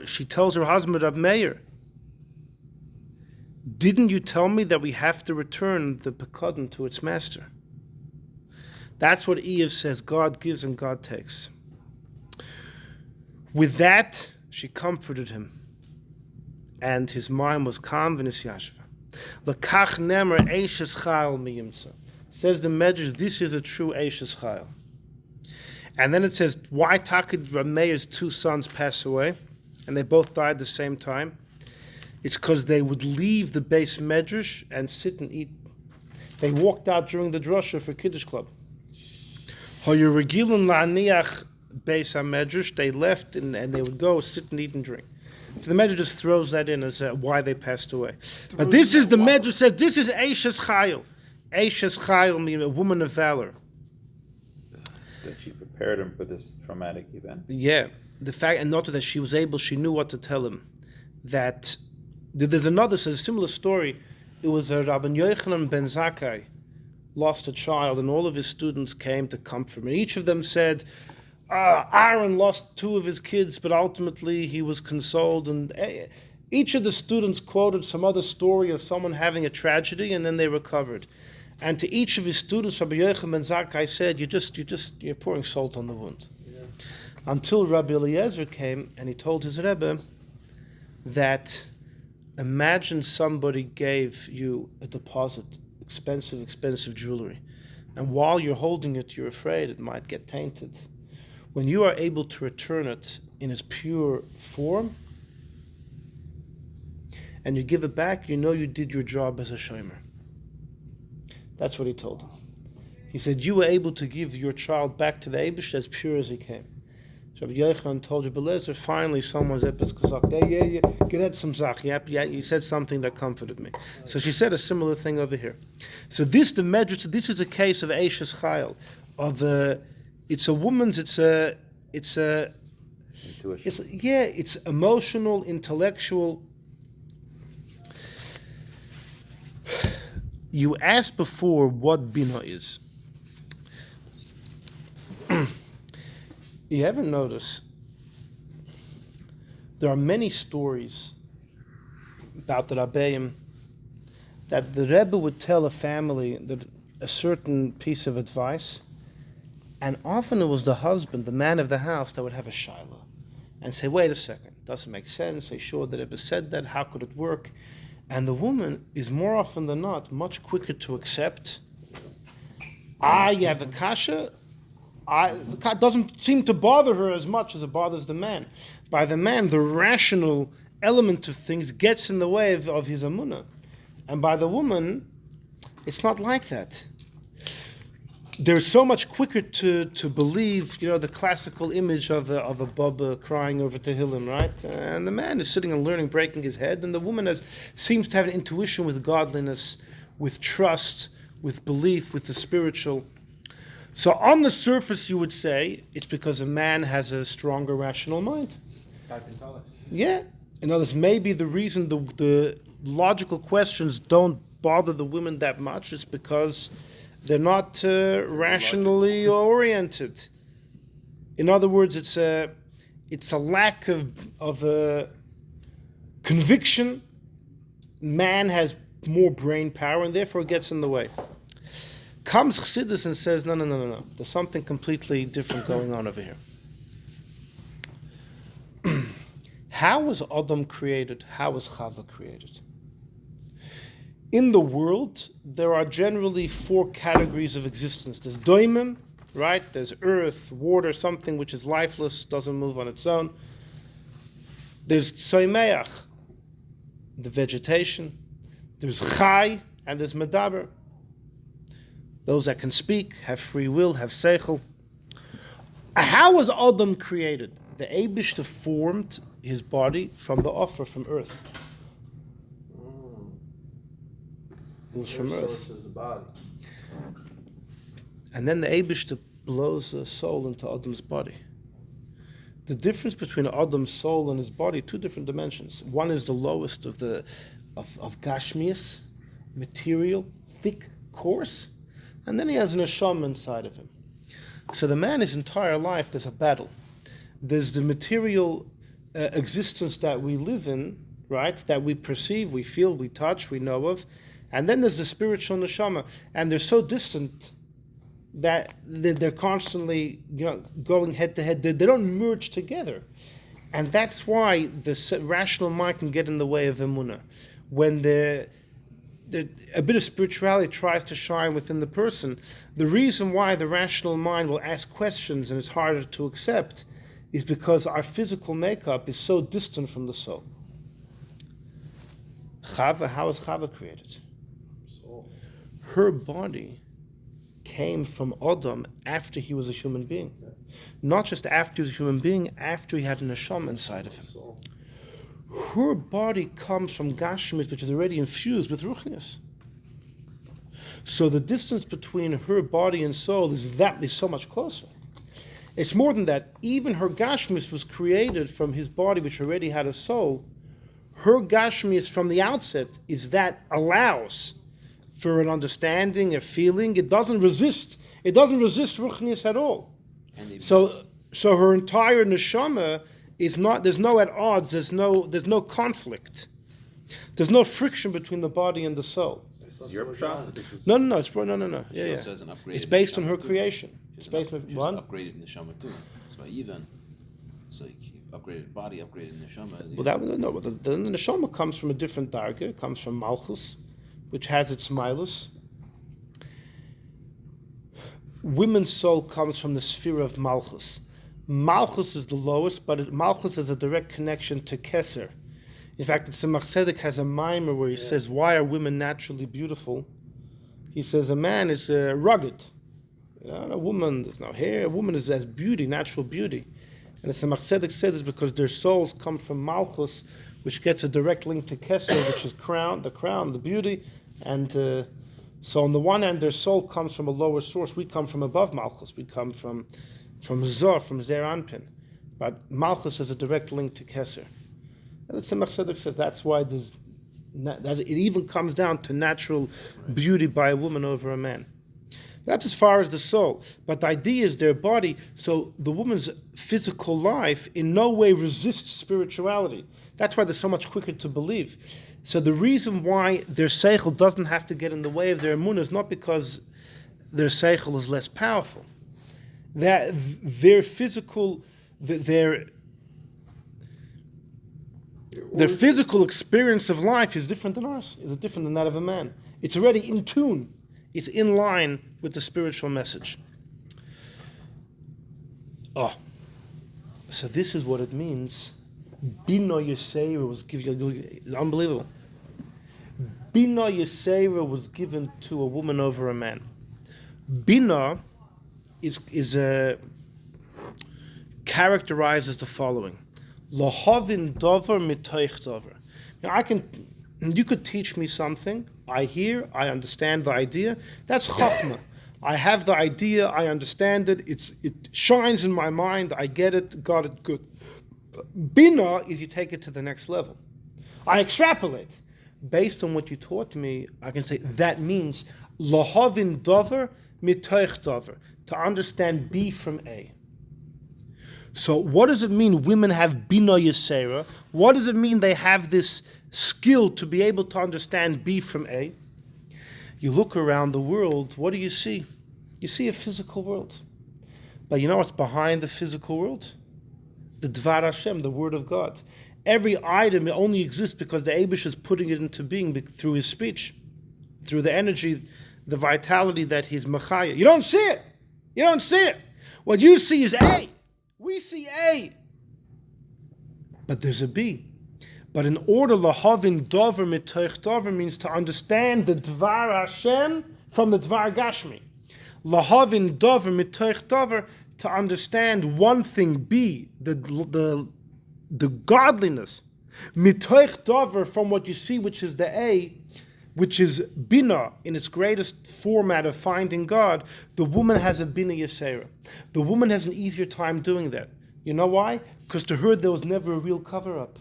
She tells her husband, Rab Meir, didn't you tell me that we have to return the pekadon to its master? That's what Eve says, God gives and God takes. With that, she comforted him, and his mind was calm. V'nisyashva. Lekach nemer eishes chayil miyimsa. Says the Medrash, this is a true eishes chayil. And then it says, why Takid Rab Meir's two sons pass away, and they both died the same time? It's because they would leave the Beis Medrash and sit and eat. They walked out during the drasha for Kiddush Club. Hoyeregilun la'aniach Beis HaMedrash, they left and they would go sit and eat and drink. So the Medrash just throws that in as why they passed away. But this is the Medrash says this is Eishes Chayil. Eishes Chayil means a woman of valor. That she prepared him for this traumatic event. Yeah, the fact, and not that she was able, she knew what to tell him. That there's a similar story. It was a Rabbi Yochanan ben Zakkai lost a child, and all of his students came to comfort him. And each of them said, Aaron lost two of his kids, but ultimately he was consoled. And each of the students quoted some other story of someone having a tragedy, and then they recovered. And to each of his students, Rabbi Yochanan ben Zakkai said, you're pouring salt on the wound. Yeah. Until Rabbi Eliezer came, and he told his Rebbe that imagine somebody gave you a deposit, expensive jewelry, and while you're holding it, you're afraid it might get tainted. When you are able to return it in its pure form, and you give it back, you know you did your job as a shomer. That's what he told him. He said, you were able to give your child back to the Eibush as pure as he came. So Rabbi Yochanan told Rabbi Eliezer, finally someone's epis kazak. Yeah, get some zach. Yeah, you said something that comforted me. So she said a similar thing over here. So this is a case of Eishes Chayil, of it's a woman's, it's emotional, intellectual. You asked before what Binah is. You ever notice there are many stories about the Rabbeim that the Rebbe would tell a family that a certain piece of advice, and often it was the husband, the man of the house, that would have a shiloh and say, wait a second, doesn't make sense, are you sure the Rebbe said that, how could it work? And the woman is more often than not much quicker to accept. You have a kasha, it doesn't seem to bother her as much as it bothers the man. By the man, the rational element of things gets in the way of his amunah. And by the woman, it's not like that. They're so much quicker to believe, the classical image of a Baba crying over Tehillim, right? And the man is sitting and learning, breaking his head, and the woman seems to have an intuition with godliness, with trust, with belief, with the spiritual. So on the surface, you would say it's because a man has a stronger rational mind. Yeah. In other words, maybe the reason the logical questions don't bother the women that much is because they're not rationally oriented. In other words, it's a lack of conviction. Man has more brain power, and therefore it gets in the way. Comes Chassidus and says, no. There's something completely different going on over here. How was Adam created? How was Chava created? In the world, there are generally 4 categories of existence. There's doimim, right? There's earth, water, something which is lifeless, doesn't move on its own. There's tzoimeach, the vegetation. There's chai, and there's medaber. Those that can speak, have free will, have seichel. How was Adam created? The Eibishter formed his body from the offer from earth. It was from earth. Is the body. And then the Eibishter blows a soul into Adam's body. The difference between Adam's soul and his body, 2 different dimensions. One is the lowest of Gashmias, material, thick, coarse, and then he has an Neshama inside of him. So the man, his entire life, there's a battle. There's the material existence that we live in, right? That we perceive, we feel, we touch, we know of. And then there's the spiritual neshama. And they're so distant that they're constantly going head to head. They don't merge together. And that's why the rational mind can get in the way of emunah. When a bit of spirituality tries to shine within the person, the reason why the rational mind will ask questions and it's harder to accept is because our physical makeup is so distant from the soul. Chava, how was Chava created? Soul. Her body came from Adam after he was a human being. Not just after he was a human being, after he had a neshama inside of him. Soul. Her body comes from Gashmis, which is already infused with Ruchnius. So the distance between her body and soul is so much closer. It's more than that. Even her Gashmis was created from his body, which already had a soul. Her Gashmis from the outset is that allows for an understanding, a feeling. It doesn't resist. It doesn't resist Ruchnius at all. So her entire neshama is not. There's no at odds. There's no conflict. There's no friction between the body and the soul. Your shot? No. No. Yeah. Says an upgraded It's based on her neshama too. creation. It's based on She's what? upgraded neshama too. It's by even. It's like upgraded body, upgraded neshama. Well, the neshama comes from a different darga. It comes from Malchus, which has its milus. Women's soul comes from the sphere of Malchus. Malchus is the lowest, but Malchus is a direct connection to Keser. In fact, the Tzemach Tzedek has a mimer where he says, why are women naturally beautiful? He says, a man is rugged. A woman, there's no hair. A woman has beauty, natural beauty. And the Tzemach Tzedek says it's because their souls come from Malchus, which gets a direct link to Keser, which is the beauty. And so on the one hand, their soul comes from a lower source. We come from above Malchus. We come from Zor, from Zer Anpin. But Malchus has a direct link to Keser. And the Tzemach Tzedek says that's why that it even comes down to natural beauty by a woman over a man. That's as far as the soul. But the idea is their body, so the woman's physical life in no way resists spirituality. That's why they're so much quicker to believe. So the reason why their seichel doesn't have to get in the way of their emunah is not because their seichel is less powerful. That their physical, their physical experience of life is different than ours. Is different than that of a man. It's already in tune. It's in line with the spiritual message. So this is what it means. Binah Yeseira was given. Unbelievable. Binah Yeseira was given to a woman over a man. Binah is characterized as the following: Lahavin davar mitoich davar. Now you could teach me something. I hear, I understand the idea. That's chachma. I have the idea, I understand it. It shines in my mind. I get it, got it, good. Binah is you take it to the next level. I extrapolate. Based on what you taught me, I can say that means lahavin davar mitoich davar, to understand B from A. So what does it mean women have Binah Yeseira? What does it mean they have this skill to be able to understand B from A? You look around the world, what do you see? You see a physical world. But you know what's behind the physical world? The Dvar Hashem, the Word of God. Every item only exists because the Eibush is putting it into being through his speech, through the energy, the vitality that he's Machaya. You don't see it. You don't see it. What you see is A. We see A. But there's a B. But in order, lahavin dover mitoich dover means to understand the Dvar Hashem from the Dvar Gashmi. Lahavin dover mitoich dover, to understand one thing, B, the godliness. Mitoich dover, from what you see, which is the A, which is Binah in its greatest format of finding God. The woman has a Binah Yeseira. The woman has an easier time doing that. You know why? Because to her there was never a real cover-up.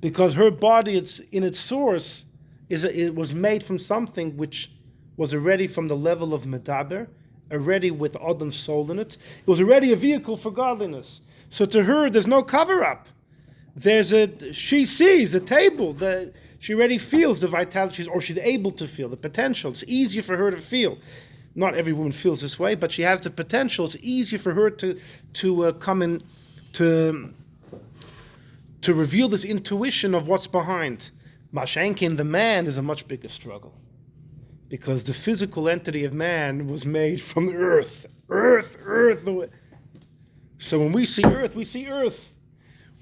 Because her body, in its source, it was made from something which was already from the level of Medaber, already with Adam's soul in it. It was already a vehicle for godliness. So to her, there's no cover-up. She sees the table, she already feels the vitality, or she's able to feel the potential. It's easier for her to feel. Not every woman feels this way, but she has the potential. It's easier for her to come in, to reveal this intuition of what's behind. Mashenkin, the man, is a much bigger struggle. Because the physical entity of man was made from earth. Earth. So when we see earth, we see earth.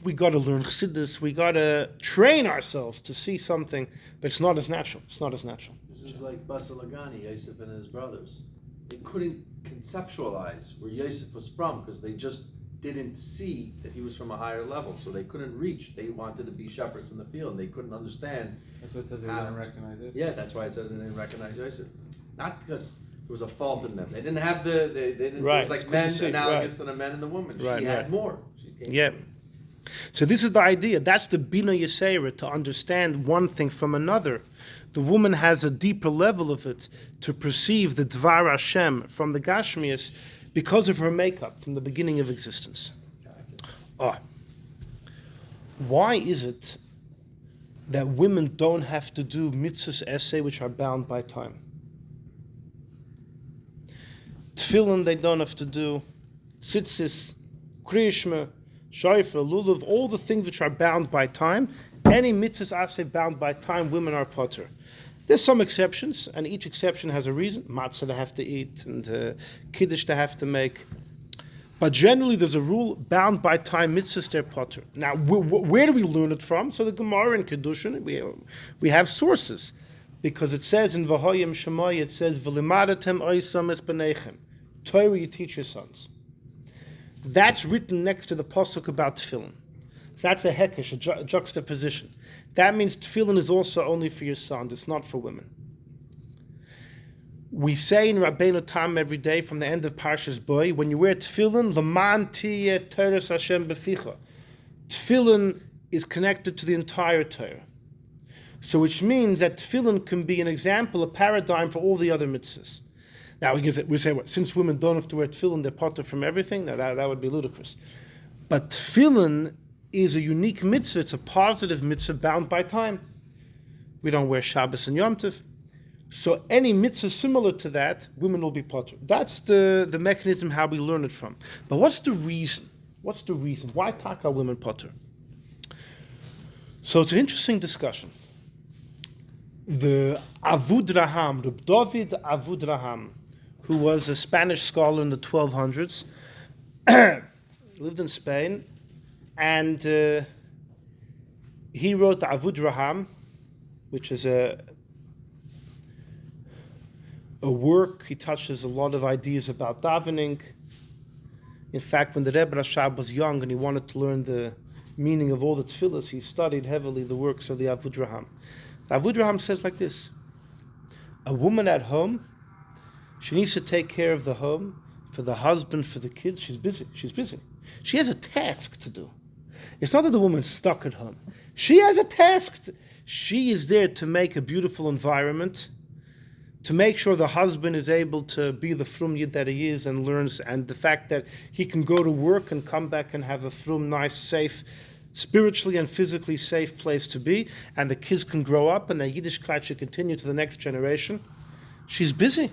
We got to learn chassidus. We got to train ourselves to see something, but it's not as natural. It's not as natural. This is like Basalagani, Yosef and his brothers. They couldn't conceptualize where Yosef was from because they just didn't see that he was from a higher level, so they couldn't reach. They wanted to be shepherds in the field, and they couldn't understand. That's what it says they didn't recognize Yosef. Yeah, that's why it says they didn't recognize Yosef. Not because there was a fault in them. They didn't have they didn't. Right. It was like men analogous right. to the men and the woman. Right, She had right. more. She came Yeah. So this is the idea. That's the Binah Yeseira, to understand one thing from another. The woman has a deeper level of it to perceive the Dvar Hashem from the Gashmias because of her makeup from the beginning of existence. Why is it that women don't have to do mitzvahs essay which are bound by time? Tefillin they don't have to do, tzitzis, kriyishma, shofar, lulav, all the things which are bound by time. Any mitzvahs essay bound by time, women are patur. There's some exceptions, and each exception has a reason. Matzah they have to eat, and kiddush they have to make. But generally, there's a rule bound by time mitzvahs they're patur. Now, where do we learn it from? So the Gemoroh and Kedushin, we have sources, because it says in V'hoyim Shemai, it says V'limadatem oisam es b'neichem. Torah you teach your sons. That's written next to the pasuk about tefillin. So that's a hekesh, a juxtaposition. That means tefillin is also only for your sons. It's not for women. We say in Rabbeinu Tam every day from the end of Parshas Boy, when you wear tefillin, L'man tiyeh Torah Hashem beficha. Tefillin is connected to the entire Torah. So which means that tefillin can be an example, a paradigm for all the other mitzvahs. Now we say, what, since women don't have to wear tefillin, they're patur from everything? Now that would be ludicrous. But tefillin is a unique mitzvah. It's a positive mitzvah bound by time. We don't wear Shabbos and Yom Tov. So any mitzvah similar to that, women will be patur. That's the mechanism how we learn it from. But what's the reason? What's the reason? Why taka women patur? So it's an interesting discussion. The Avudraham, the David Avudraham, who was a Spanish scholar in the 1200s, lived in Spain, and he wrote the Avudraham, which is a work. He touches a lot of ideas about davening. In fact, when the Rebbe Rashab was young and he wanted to learn the meaning of all the tefillahs, he studied heavily the works of the Avudraham. The Avudraham says like this: a woman at home, she needs to take care of the home, for the husband, for the kids. She's busy. She has a task to do. It's not that the woman's stuck at home. She has a task. She is there to make a beautiful environment, to make sure the husband is able to be the frum yid that he is and learns, and the fact that he can go to work and come back and have a frum, nice, safe, spiritually and physically safe place to be, and the kids can grow up and the Yiddishkeit should continue to the next generation. She's busy.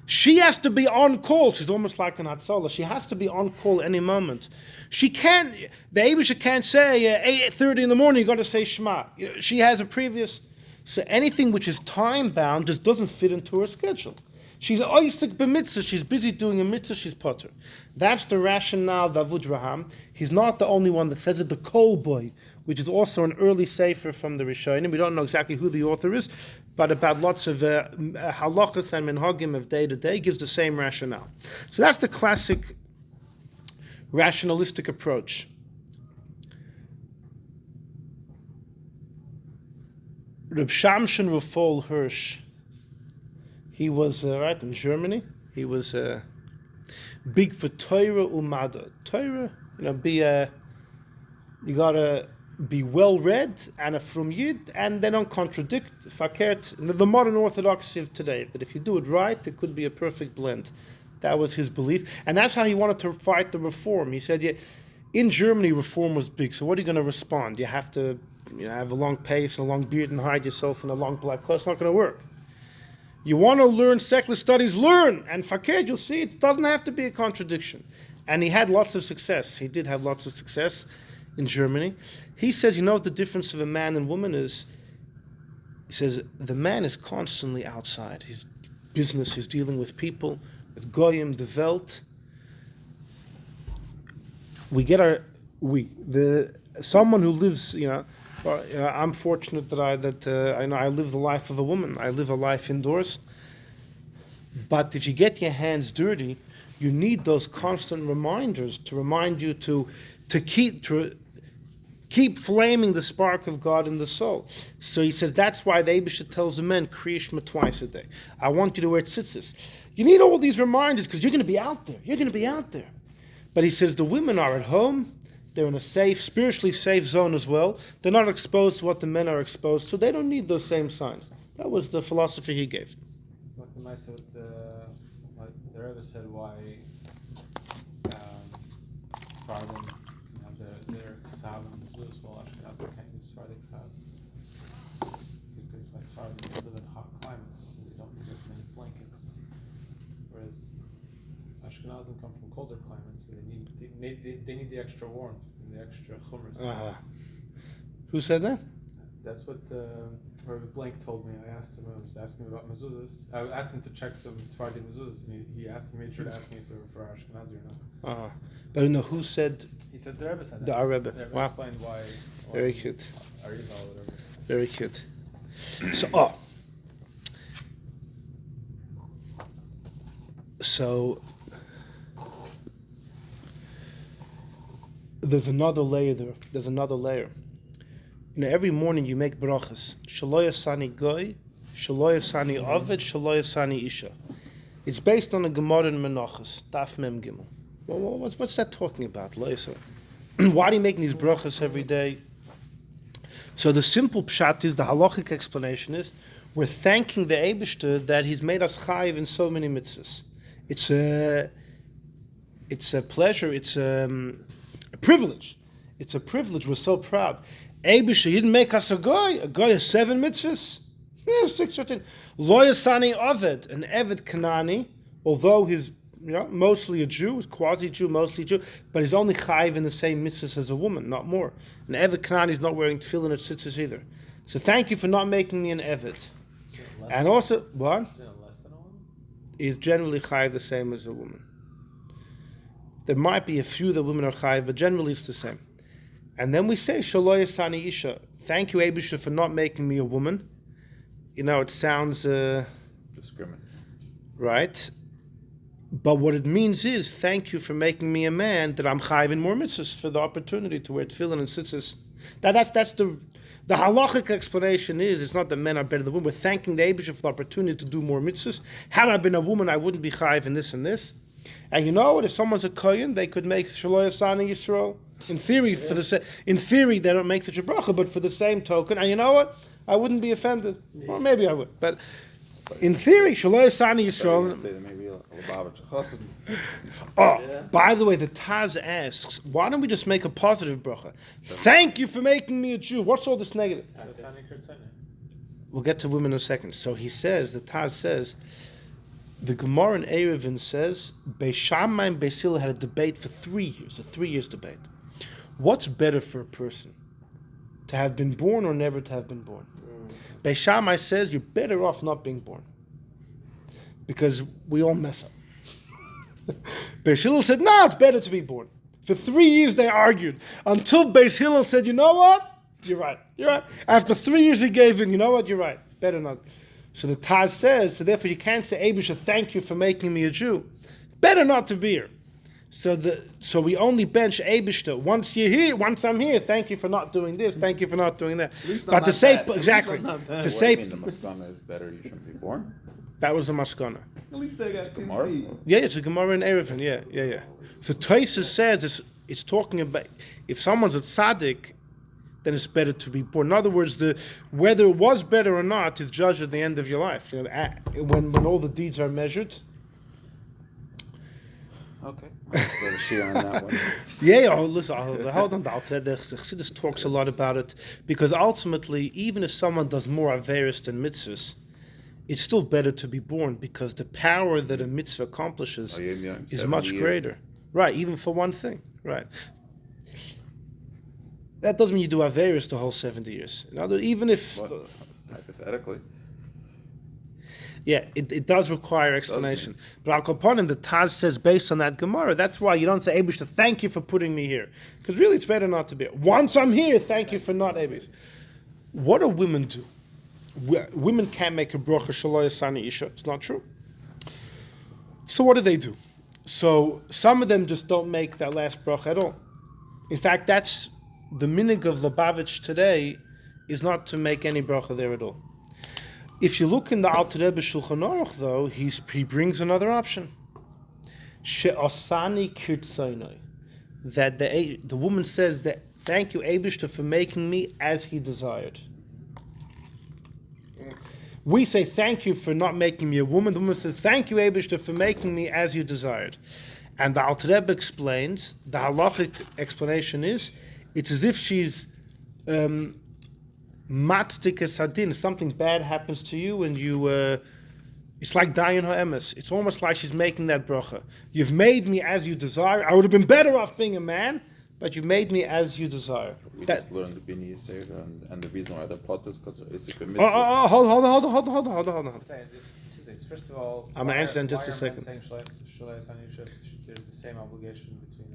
She has to be on call. She's almost like an Hatzalah. She has to be on call any moment. She can't, the Abisha can't say 8:30 in the morning, you got to say Shema. She has a previous, so anything which is time bound just doesn't fit into her schedule. She's oisik b'mitzvah, she's busy doing a mitzvah, she's patur. That's the rationale of Avudraham. He's not the only one that says it. The Kol Boy, which is also an early sefer from the Rishonim. We don't know exactly who the author is, but about lots of halachas and minhagim of day to day, gives the same rationale. So that's the classic rationalistic approach. Reb Shamshon Rafal Hirsch, he was right in Germany. He was big for Torah umada. Torah, you gotta be well read and a from yid, and they don't contradict. Fakert, the modern orthodoxy of today, that if you do it right, it could be a perfect blend. That was his belief, and that's how he wanted to fight the reform. He said, in Germany, reform was big. So what are you going to respond? You have to, have a long pace, and a long beard, and hide yourself in a long black coat. It's not going to work. You want to learn secular studies, learn. And fakir, you'll see it doesn't have to be a contradiction. And he had lots of success. He did have lots of success in Germany. He says, what the difference of a man and woman is? He says, the man is constantly outside. His business, he's dealing with people, with goyim, the Welt. Someone who lives, I'm fortunate that I live the life of a woman. I live a life indoors. But if you get your hands dirty, you need those constant reminders to remind you to keep flaming the spark of God in the soul. So he says that's why the Eibusha tells the men, Kriya Shema twice a day. I want you to wear tzitzis. You need all these reminders because you're going to be out there. You're going to be out there. But he says the women are at home. They're in a safe, spiritually safe zone as well. They're not exposed to what the men are exposed to. They don't need those same signs. That was the philosophy he gave. Like the Maisa with what the Rebbe said, why Sfardim can have their Ksab and Mezuzah, while Ashkenazim can't use Sephardic Ksab. It's because by Sfardim they live in hot climates, so they don't need as many blankets. Whereas Ashkenazim come from colder climates, so they need the extra warmth and the extra chumras. Who said that? That's what Rabbi Blank told me. I asked him. I was asking him about mezuzahs. I asked him to check some Sephardi mezuzahs, and he made sure to ask me if they were for Ashkenazi or not. But who said? He said the Rebbe said that. The Rebbe. The Rebbe Wow. explained why. Very cute. Arizal or whatever. Very cute. So there's another layer there. There's another layer. Every morning you make brachas. Shelo Asani goy, Shelo Asani aved, Shelo Asani Ishah. It's based on a Gemoroh in Menachos, Daf Mem Gimel. Well, what's that talking about? Why are you making these brachas every day? So the simple pshat is, the halachic explanation is, we're thanking the Eibishter that he's made us chayiv in so many mitzvahs. It's a pleasure, it's a privilege. It's a privilege, we're so proud. Eibishter, you didn't make us a goy has 7 mitzvahs. 6 or 10. Lo Asani Aved, an Eved Kanani, although he's mostly a Jew, he's quasi-Jew, mostly Jew, but he's only chayiv in the same mitzvahs as a woman, not more. An Eved Kanani is not wearing tefillin or tzitzis either. So thank you for not making me an Eved. And also, what? Less than a woman? Is generally chayiv the same as a woman. There might be a few that women are chayiv, but generally it's the same. And then we say, Shelo Asani Isha. Thank you, Eibusha, for not making me a woman. It sounds... discriminatory. Right? But what it means is, thank you for making me a man, that I'm chayiv in more mitzvahs for the opportunity to wear tefillin and tzitzis. That's the halachic explanation is, it's not that men are better than women. We're thanking the Eibusha for the opportunity to do more mitzvahs. Had I been a woman, I wouldn't be chayiv in this and this. And you know what? If someone's a kohen, they could make Shelo Asani Yisrael. In theory, they don't make such a bracha, but for the same token, and you know what? I wouldn't be offended. Or maybe I would. But In theory, Shelo Asani So Yisrael. say that maybe a Lubavitch chassid. Oh, Yeah. by the way, the Taz asks, why don't we just make a positive bracha? Thank you for making me a Jew. What's all this negative? Asani Kirtzono. We'll get to women in a second. So he says, the Taz says, the Gemoroh in Eruvin says, Beis Shammai and Beis Hillel had a debate for 3 years, a 3 years debate. What's better for a person? To have been born or never to have been born? Beis Shammai says you're better off not being born. Because we all mess up. Beis Hillel said, no, it's better to be born. For 3 years they argued, until Beis Hillel said, you know what? You're right. After 3 years he gave in, you know what? You're right. Better not. So the Taz says, so therefore you can't say, Abisha, thank you for making me a Jew. Better not to be here. So we only bench Abishta. Once you're here, once I'm here, thank you for not doing this, thank you for not doing that. But to say, exactly, to What do say, you mean the maskana is better, you shouldn't be born? that was the maskana. At least they got Gemoroh. Yeah, it's a Gemoroh in Eruvin, yeah. So Tosfos says it's talking about, if someone's a tzaddik, then it's better to be born. In other words, whether it was better or not is judged at the end of your life. You know, when all the deeds are measured. Okay. I'll go to share on that one. Listen, hold on. The Chassidus talks a lot about it, because ultimately, even if someone does more averis than mitzvahs, it's still better to be born, because the power that a mitzvah accomplishes is much greater. Right, even for one thing. Right. That doesn't mean you do averis the whole 70 years. In other, even if... What? Hypothetically. Yeah, it does require explanation. But Al Kaponim, the Taz says, based on that Gemara, that's why you don't say, Abish, thank you for putting me here. Because really, it's better not to be here. Once I'm here, thank you for not Abish. What do women do? Women can't make a bracha Shelo Asani Ishah. It's not true. So what do? So some of them just don't make that last bracha at all. In fact, that's the minig of Lubavitch today, is not to make any bracha there at all. If you look in the Alter Rebbe Shulchan Aruch, though, he brings another option. Sheasani Kirtzono. That the woman says that, thank you, Eibishter, for making me as he desired. We say, thank you for not making me a woman. The woman says, thank you, Eibishter, for making me as you desired. And the Alter Rebbe explains, the halachic explanation is, it's as if she's matzdik sadin. Something bad happens to you, and you, it's like dayan ha'emes. It's almost like she's making that bracha. You've made me as you desire. I would have been better off being a man, but you made me as you desire. We just learned the Binah Yeseira and the reason why they're patur is because it's a mitzvah. Hold on. Two things. First of all, I'm gonna answer that in just a second. Saying Shelo Asani Ishah, there's the same obligation between.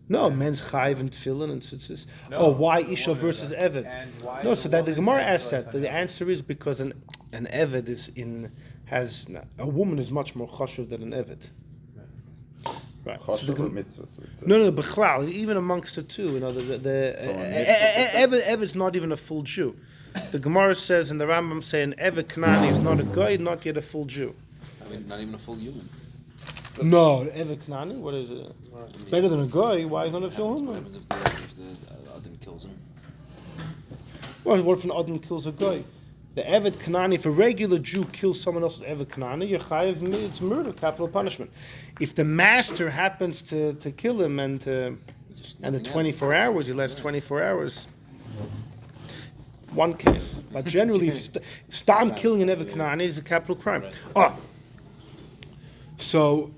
No, men's chayiv and tefillin and tzitzis. No, why the Ishah woman versus does. Eved? And why No, so that the woman Gemara saying asks that. Shelo The Asani? answer is because an Eved has a woman is much more chashuv than an Eved. Right. So the Chashuv or mitzvah. No, Bechlal, even amongst the two, Eved's not even a full Jew. The Gemara says, and the Rambam say, an Eved Kanani is not a guy, not yet a full Jew. I mean, not even a full human. No, Eved Kanani, what is it? It's better than a guy. Why is not a full What human? happens if the Adam kills him? What if an Adam kills a guy? The Eved Kanani, if a regular Jew kills someone else's Eved Kanani, you're chayiv, it's murder, capital punishment. If the master happens to kill him and the 24 hours, he lasts 24 hours, one case. But generally, Stam killing an Eved Kanani is a capital crime. So,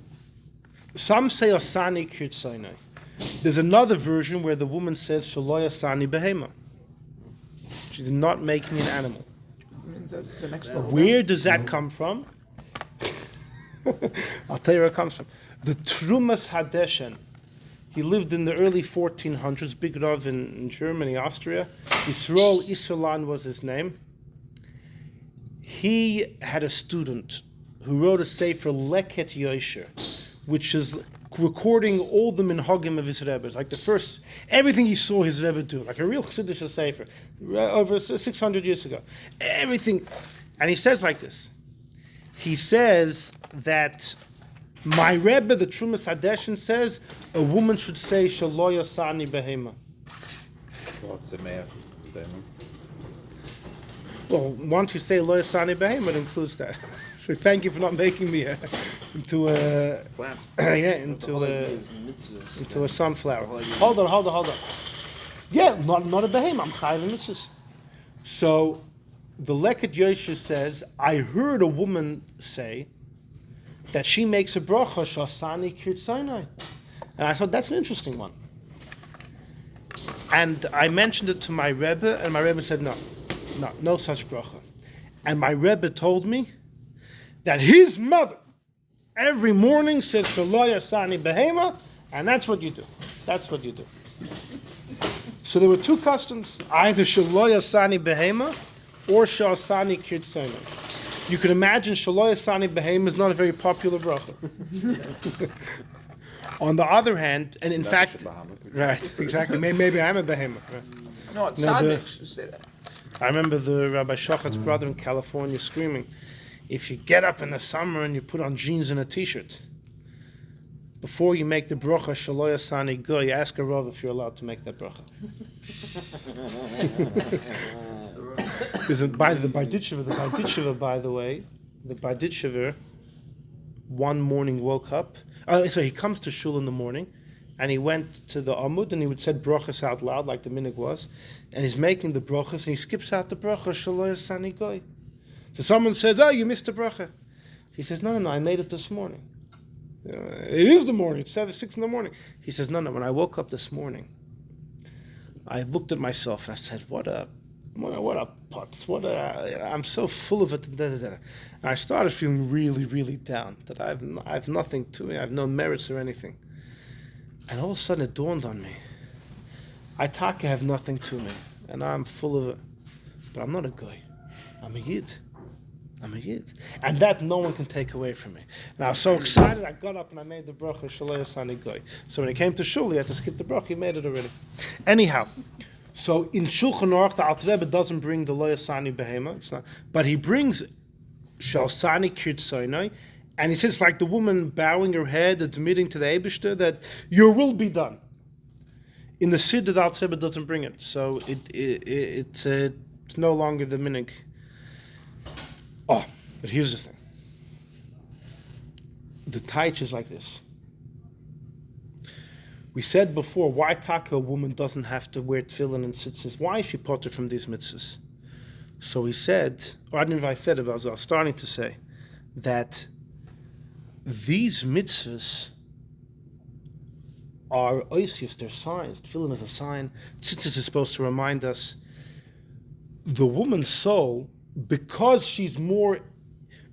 some say Asani Kirtzono. There's another version where the woman says, Shelo Asani Beheima. She did not make me an animal. That's the next level. Where does that come from? I'll tell you where it comes from. The Trumas Hadeshen. He lived in the early 1400s, big Rav in Germany, Austria. Yisrael Isolan was his name. He had a student who wrote a sefer Leket Yosher, which is recording all the minhagim of his Rebbe, like the first, everything he saw his Rebbe do, like a real Chassidish sefer, over 600 years ago. Everything. And he says like this. He says that my Rebbe, the Trumas Hadeshen, says a woman should say Shelo Asani Beheima. Well, once you say Lo Asani Beheima, it includes that. So thank you for not making me into a Plant. into The whole idea a is mitzvahs. into a sunflower. The whole idea- Hold on. Yeah, not a behemoth. I'm chayiv in mitzvahs. So the Leket Yosher says, I heard a woman say that she makes a bracha Sheasani Kirtzono, and I thought that's an interesting one. And I mentioned it to my Rebbe, and my Rebbe said no such bracha. And my Rebbe told me that his mother every morning says Shelo Asani Beheima, and that's what you do. That's what you do. So there were two customs, either Shelo Asani Beheima or Sheasani Kirtzono. You can imagine Shelo Asani Beheima is not a very popular bracha. On the other hand, and in fact, right, exactly, maybe I'm a Beheima. Right. No, it's No, tzaddik should say that. I remember the Rabbi Shachat's brother in California screaming, if you get up in the summer and you put on jeans and a t-shirt, before you make the bracha Shelo Asani Go, you ask a Rav if you're allowed to make that bracha. Because by the Barditchever, by the way, the Barditchever one morning woke up. So he comes to shul in the morning, and he went to the Amud, and he would say brachas out loud, like the minhag was, and he's making the brachas, and he skips out the bracha Shelo Asani Go. So someone says, "Oh, you missed the bracha." He says, "No, I made it this morning. It is the morning. It's 6 in the morning." He says, "No. When I woke up this morning, I looked at myself and I said, what a putz! I'm so full of it." And I started feeling really, really down that I've nothing to me. I have no merits or anything. And all of a sudden, it dawned on me: I have nothing to me, and I'm full of it. But I'm not a guy. I'm a yid. And that no one can take away from me. And I was so excited, I got up and I made the bracha Shelo Asani Goy. So when he came to shul, he had to skip the bracha, he made it already. Anyhow, so in Shulchan Aruch, the Alter Rebbe doesn't bring the Lo Asani Beheima, it's not, but he brings Sheasani Kirtzono, and he says it's like the woman bowing her head, admitting to the Eibishter that your will be done. In the Siddur, the Alter Rebbe doesn't bring it, so it's no longer the minhag. Oh, but here's the thing. The taich is like this. We said before, why taka a woman doesn't have to wear tefillin and tzitzis? Why is she patur from these mitzvahs? So we said, or I didn't know if I said it, but I was starting to say, that these mitzvahs are oisius, they're signs. Tefillin is a sign. Tzitzis is supposed to remind us. The woman's soul, because she's more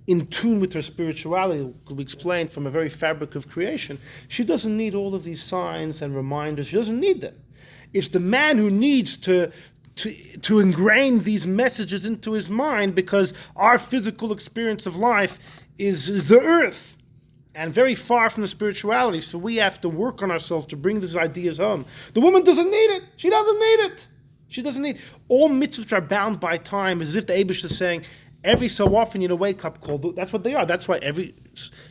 in tune with her spirituality, could be explained from a very fabric of creation, she doesn't need all of these signs and reminders. She doesn't need them. It's the man who needs to ingrain these messages into his mind, because our physical experience of life is the earth and very far from the spirituality. So we have to work on ourselves to bring these ideas home. The woman doesn't need it. She doesn't need it. She doesn't need. All mitzvahs are bound by time, as if the Eibush is saying, every so often you need a wake-up call. That's what they are. That's why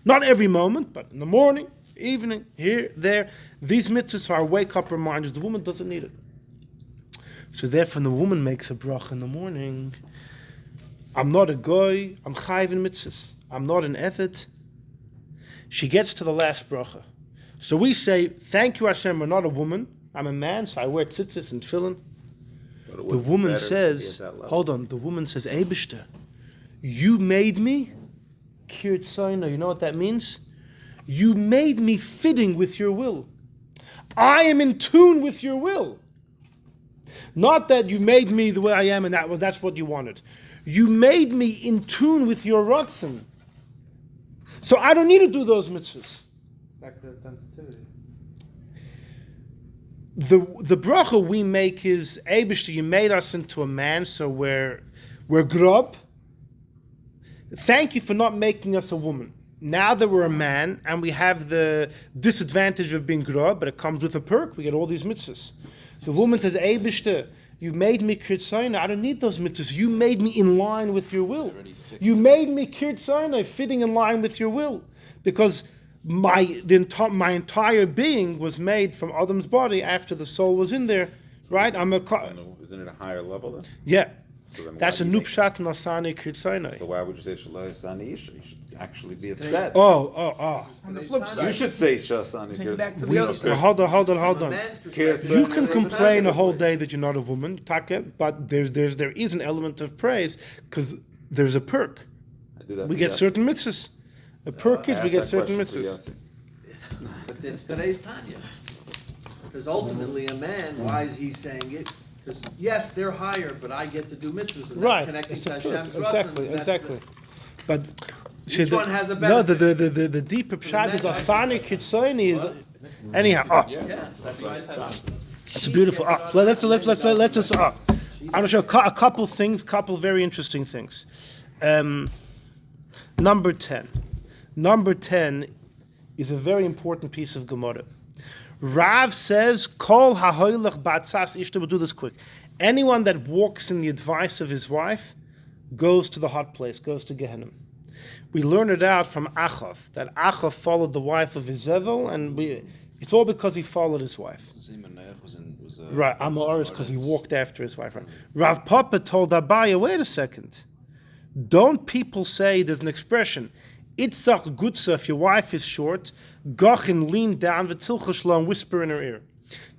not every moment, but in the morning, evening, here, there, these mitzvahs are wake-up reminders. The woman doesn't need it. So therefore, when the woman makes a bracha in the morning, I'm not a goy, I'm chayiv in mitzvahs. I'm not an eved. She gets to the last bracha. So we say, thank you Hashem, we're not a woman. I'm a man, so I wear tzitzis and tefillin. The woman says, hold on, the woman says, Eibishter, you made me Kirtzono. You know what that means? You made me fitting with your will. I am in tune with your will. Not that you made me the way I am and that's what you wanted. You made me in tune with your ratzon. So I don't need to do those mitzvahs. Back to that sensitivity. The bracha we make is, Eibishter, you made us into a man, so we're grub. Thank you for not making us a woman. Now that we're a man, and we have the disadvantage of being grub, but it comes with a perk, we get all these mitzvahs. The woman says, Eibishter, you made me Kirtzono. I don't need those mitzvahs. You made me in line with your will. You made me Kirtzono, fitting in line with your will. Because my entire being was made from Adam's body after the soul was in there, right? Isn't it a higher level then? Yeah. So then That's a why do you make- nupshat and Asani Kirtzono. So why would you say Shelo Asani Ishah? You should actually be upset. Oh. On the flip You side, should say Sheasani. take it back to We- the other side. hold on. From a man's perspective, You it's can a complain a positive whole way. day that you're not a woman, but there is an element of praise because there's a perk. I do that We for get Yossi. certain mitzvahs. A perk I is we asked get that certain question for mitzvahs. Yossi. But it's today's Tanya. Because ultimately, a man, why is he saying it? Because yes, they're higher, but I get to do mitzvahs, and that's Right. connected It's to a perk. Hashem's Exactly. Ratzon. Exactly. But Each one has a no, benefit. the deeper pshat is men- Asani Kirtzono is anyhow. Yes, that's right. It's beautiful. Let's just. I'm going to show a couple things, couple very interesting things. Number 10. Number 10 is a very important piece of Gemoroh. Rav says, "Kol hahoylech b'atzas ishto." We'll do this quick. Anyone that walks in the advice of his wife goes to the hot place, goes to Gehenna. We learned it out from Chof that Chof followed the wife of Izevel, and it's all because he followed his wife. The same Menach was Right, Amoris, because he walked after his wife. Right. Rav Papa told Abaya, wait a second. Don't people say, there's an expression, Itzach gutza, if your wife is short, gochin, lean down, v'tilchashla, and whisper in her ear.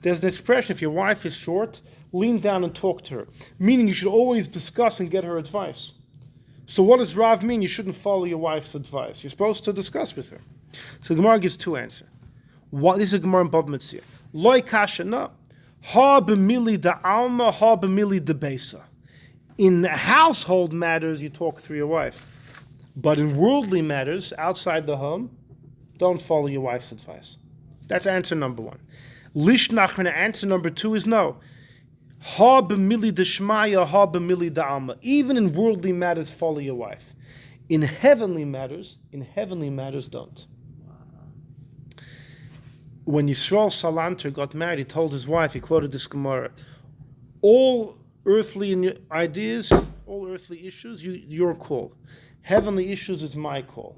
There's an expression, if your wife is short, lean down and talk to her. Meaning you should always discuss and get her advice. So what does Rav mean? You shouldn't follow your wife's advice. You're supposed to discuss with her. So the Gemara gives two answers. This is a Gemara in Bava Ben Buta. Loi kasha, no. Ha b'mili da alma, ha b'mili da beisa. In household matters, you talk through your wife. But in worldly matters, outside the home, don't follow your wife's advice. That's answer number one. Lishnachmina, answer number two is no. Ha b'mili da shmaya, ha b'mili da alma. Even in worldly matters, follow your wife. In heavenly matters, don't. When Yisrael Salanter got married, he told his wife, he quoted this Gemoroh, all earthly ideas, all earthly issues, your call. Heavenly issues is my call.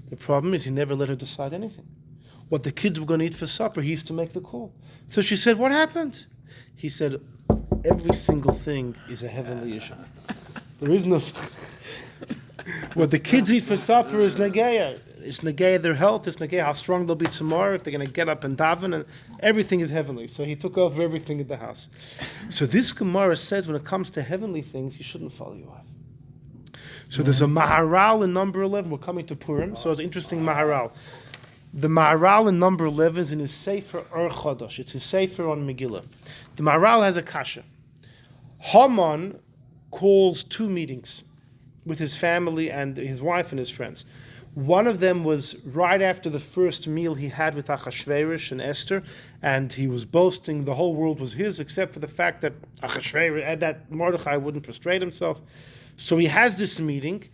The problem is he never let her decide anything. What the kids were going to eat for supper, he used to make the call. So she said, what happened? He said, every single thing is a heavenly issue. There is no... What the kids eat for supper is Nageya. It's Nageya their health, it's Nageya how strong they'll be tomorrow, if they're going to get up and daven, and everything is heavenly. So he took over everything in the house. So this Gemara says when it comes to heavenly things, you shouldn't follow your wife. So there's a Maharal in number 11. We're coming to Purim, so it's an interesting Maharal. The Maharal in number 11 is in his Sefer Or Chodosh. It's his Sefer on Megillah. The Maharal has a kasha. Haman calls two meetings with his family and his wife and his friends. One of them was right after the first meal he had with Achashverosh and Esther, and he was boasting the whole world was his, except for the fact that that Mordechai wouldn't prostrate himself. So he has this meeting,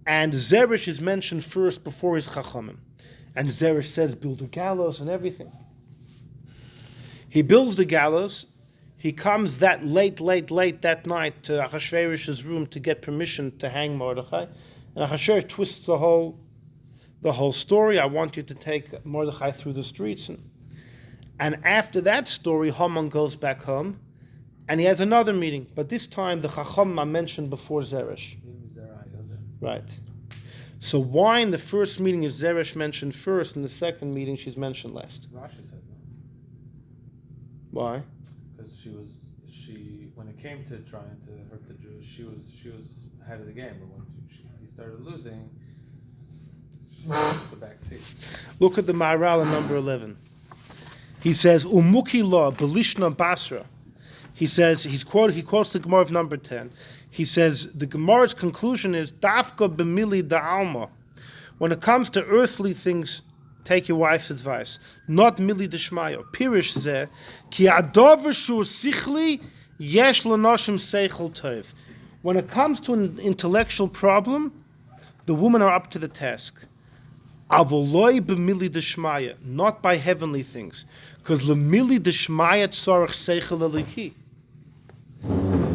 and Zeresh is mentioned first before his Chachamim. And Zeresh says, build a gallows and everything. He builds the gallows. He comes that late that night to Achashverosh's room to get permission to hang Mordechai. And Achashverosh twists the whole story. I want you to take Mordechai through the streets. And after that story, Haman goes back home, and he has another meeting. But this time, the Chacham are mentioned before Zeresh. Right. So why in the first meeting is Zeresh mentioned first, and the second meeting she's mentioned last? Rashi says no. Why? Because when it came to trying to hurt the Jews, she was ahead of the game. But when he started losing, she took the back seat. Look at the Maharal in number 11. He says, Umuki la belishna basra. He says, he quotes the Gemoroh of number 10. He says, the Gemoroh's conclusion is, Dafka b'mili da'alma. When it comes to earthly things, take your wife's advice. Not mili d'shmayo. Pirish zeh, ki adover shur sichli, yesh l'noshim seichel tov. When it comes to an intellectual problem, the women are up to the task. Avoloi b'mili d'shmaya, not by heavenly things. Because l'mili d'shmaya tzorach seichel eliki.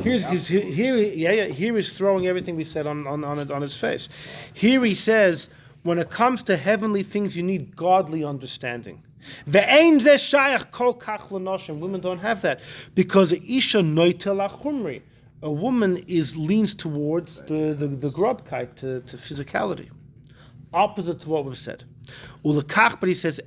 Here he's throwing everything we said on its face. Here he says, when it comes to heavenly things, you need godly understanding. Women don't have that because Ishah noitel achumri. a woman leans towards the grobkeit, to physicality. Opposite to what we've said. Ulekach, but he says,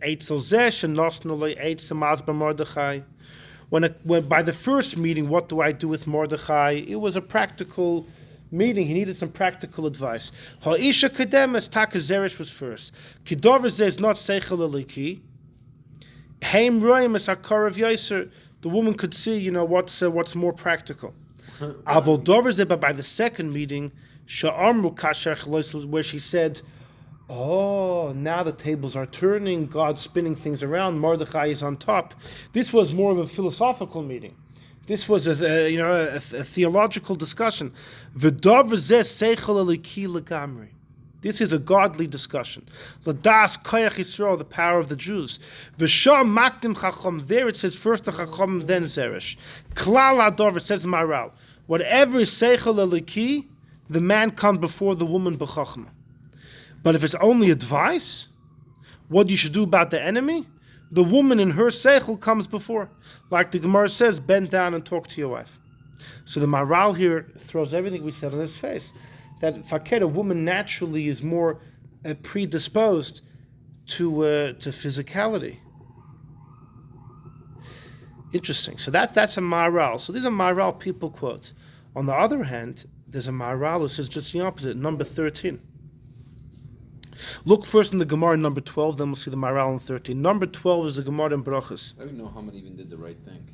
when by the first meeting, what do I do with Mordechai? It was a practical meeting. He needed some practical advice. Ha'isha kademes taka Zeresh was first. Kidover is not seichel eliki. Heim roim is hakar of Yosher. The woman could see, what's more practical. Avudraham, but by the second meeting, sha'amru kasher where she said, oh, now the tables are turning, God's spinning things around, Mordechai is on top. This was more of a philosophical meeting. This was a theological discussion. This is a godly discussion. Ladas koyach Yisrael, the power of the Jews. V'sham makdim chacham. There it says first the chacham, then Zeresh. Klal ador, it says Maral. Whatever is seichel eliki, the man comes before the woman b'chachma. But if it's only advice, what you should do about the enemy, the woman in her seichel comes before. Like the Gemoroh says, bend down and talk to your wife. So the Maral here throws everything we said on his face. That fakir, a woman naturally is more predisposed to physicality. Interesting. So that's a Maral. So these are Maral people quotes. On the other hand, there's a Maral who says just the opposite, number 13. Look first in the Gemorah number 12, then we'll see the Maral in 13. Number 12 is the Gemorah in Brachos. I don't know Haman even did the right thing.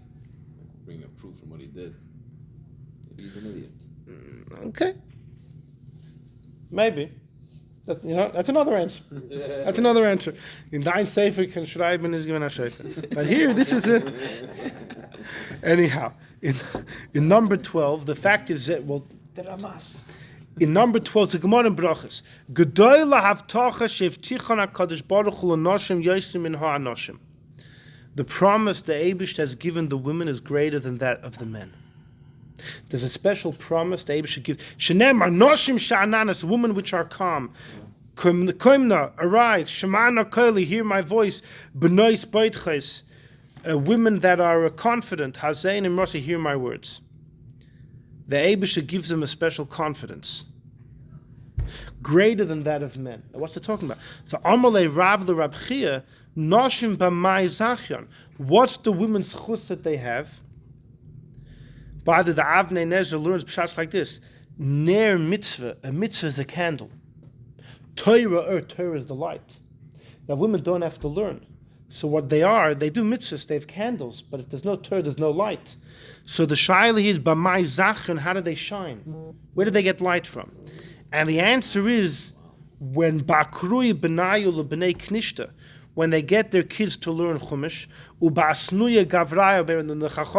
Bring a proof from what he did. Maybe he's an idiot. Okay. Maybe. That's another answer. That's another answer. In Dein Sefer can schreiben is given a Shefer. But here, this is a... Anyhow, in number 12, the fact is that, well... The Ramas. In number 12, it's a Gemorah in Brachos. Gedoy lahavtacha shevtichon HaKadosh Baruch Hu l'noshim yosim min ha'anoshim. The promise the Eibush has given the women is greater than that of the men. There's a special promise the Eibush should give. Shenem anoshim sha'ananas, women which are calm. Koimna, arise. Shemana koili, hear my voice. Benois boitches, women that are confident. Hazein and Rossi, hear my words. The Eibush gives them a special confidence, greater than that of men. Now, what's it talking about? So, Amalei Rav L'Rabchia, Nashim B'mai Zachyan. What's the women's chus that they have? By the Avnei Nezer learns pshat like this: Ner mitzvah. A mitzvah is a candle. Torah is the light. Now, women don't have to learn. So what they do mitzvahs, they have candles, but if there's no Torah, there's no light. So the shaila is, B'mai Zachyan, how do they shine? Where do they get light from? And the answer is, when Bakrui Benayu L'Bnei Knishta, when they get their kids to learn Chumash, Ubasnuya Gavraya,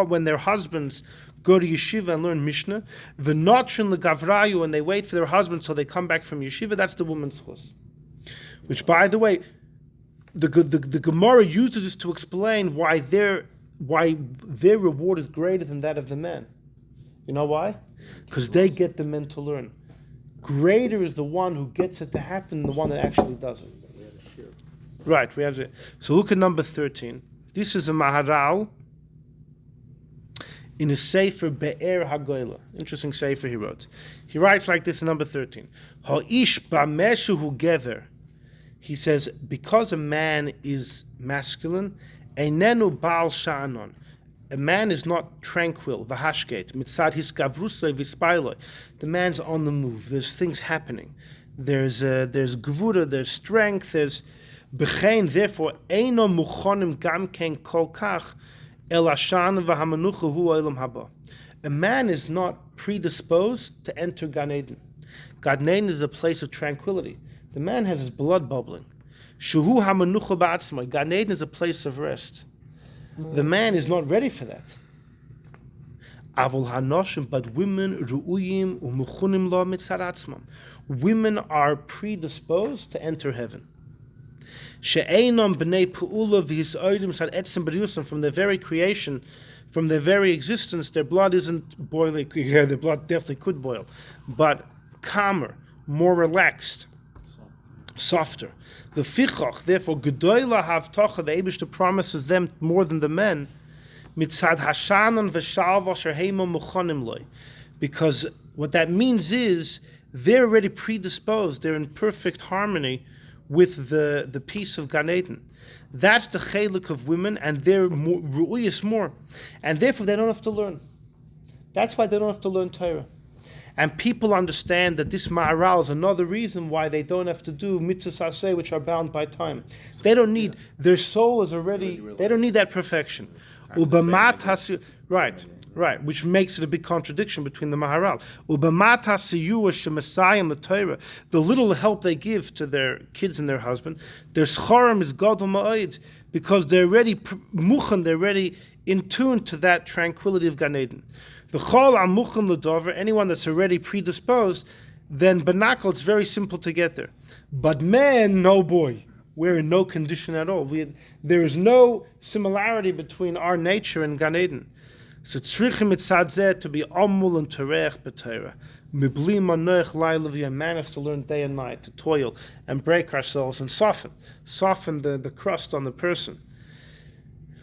when their husbands go to yeshiva and learn Mishnah, V'notrin L'Gavrayu, when they wait for their husbands till they come back from yeshiva, that's the woman's chus. Which, by the way, the Gemorah uses this to explain why their reward is greater than that of the men. You know why? Because they get the men to learn. Greater is the one who gets it to happen than the one that actually does it. Right, we have it. So look at number 13. This is a Maharal in his Sefer Be'er HaGoyla. Interesting Sefer he wrote. He writes like this in number 13. Ha'ish ba'meshu gever. He says, because a man is masculine, einenu baal sha'anon. A man is not tranquil, v'hashket, mitzad his gavrusay v'spailoi. The man's on the move. There's things happening. There's gvura, there's strength, there's b'chein. Therefore, eino muchonim gam ken kol kach el ashan v'hamanucha hu olam haba. A man is not predisposed to enter Gan Eden. Gan Eden is a place of tranquility. The man has his blood bubbling. Shuhu hamanucha ba'atzmai. Gan Eden is a place of rest. The man is not ready for that. Avol hanoshim, but women ru'uyim umuchunim lo mitzaratzmam. Women are predisposed to enter heaven. She'einam b'nei pu'ula v'hisoidim sad etzem b'riusam. From their very creation, from their very existence, their blood isn't boiling. Yeah, their blood definitely could boil, but calmer, more relaxed, softer. The fichach, therefore, gedoyla havtocha, the Eibush promises them more than the men. Mitzad hashanan v'shalva sherheima muchonim loy, because what that means is they're already predisposed. They're in perfect harmony with the peace of Gan Eden. That's the chelik of women, and they're more ru'uyis more, and therefore they don't have to learn. That's why they don't have to learn Torah. And people understand that this Maharal is another reason why they don't have to do mitzvahs aseh, which are bound by time. They don't need, their soul is already, they don't need that perfection. Ubamat hasu, right, which makes it a big contradiction between the Maharal. Ubamat hasiyuah shemasayim the Torah, the little help they give to their kids and their husband, their schorim is gadol ma'od, because they're already muchen, they're already in tune to that tranquility of Gan Eden. The chol amuchim l'dover, anyone that's already predisposed, then benakol, it's very simple to get there. But man, no boy, we're in no condition at all. There is no similarity between our nature and Gan Eden. So tzrichim mitzad zeh to be amul and terech b'Torah. Mibli manoich lailav, man has to learn day and night, to toil and break ourselves and soften the crust on the person.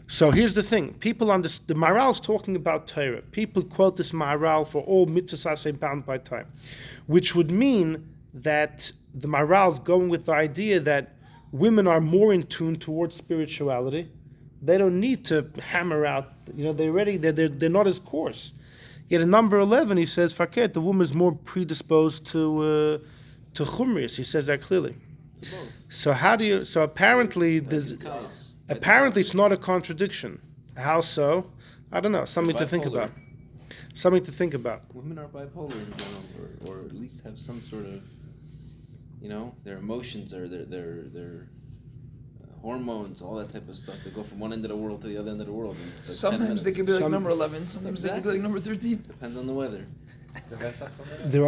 So here's the thing: people understand. The Maharal is talking about Torah. People quote this Maharal for all mitzvahs bound by time, which would mean that the Maharal is going with the idea that women are more in tune towards spirituality. They don't need to hammer out. They're not as coarse. Yet in number 11, he says, "Faket, the woman is more predisposed to chumrius." He says that clearly. So how do you? So apparently there's. Apparently, it's not a contradiction. How so? I don't know. Something to think about. Women are bipolar in general, or at least have some sort of, their emotions or their hormones, all that type of stuff. They go from one end of the world to the other end of the world. So sometimes they can be like number 11. Sometimes they can be like number 13. Depends on the weather. There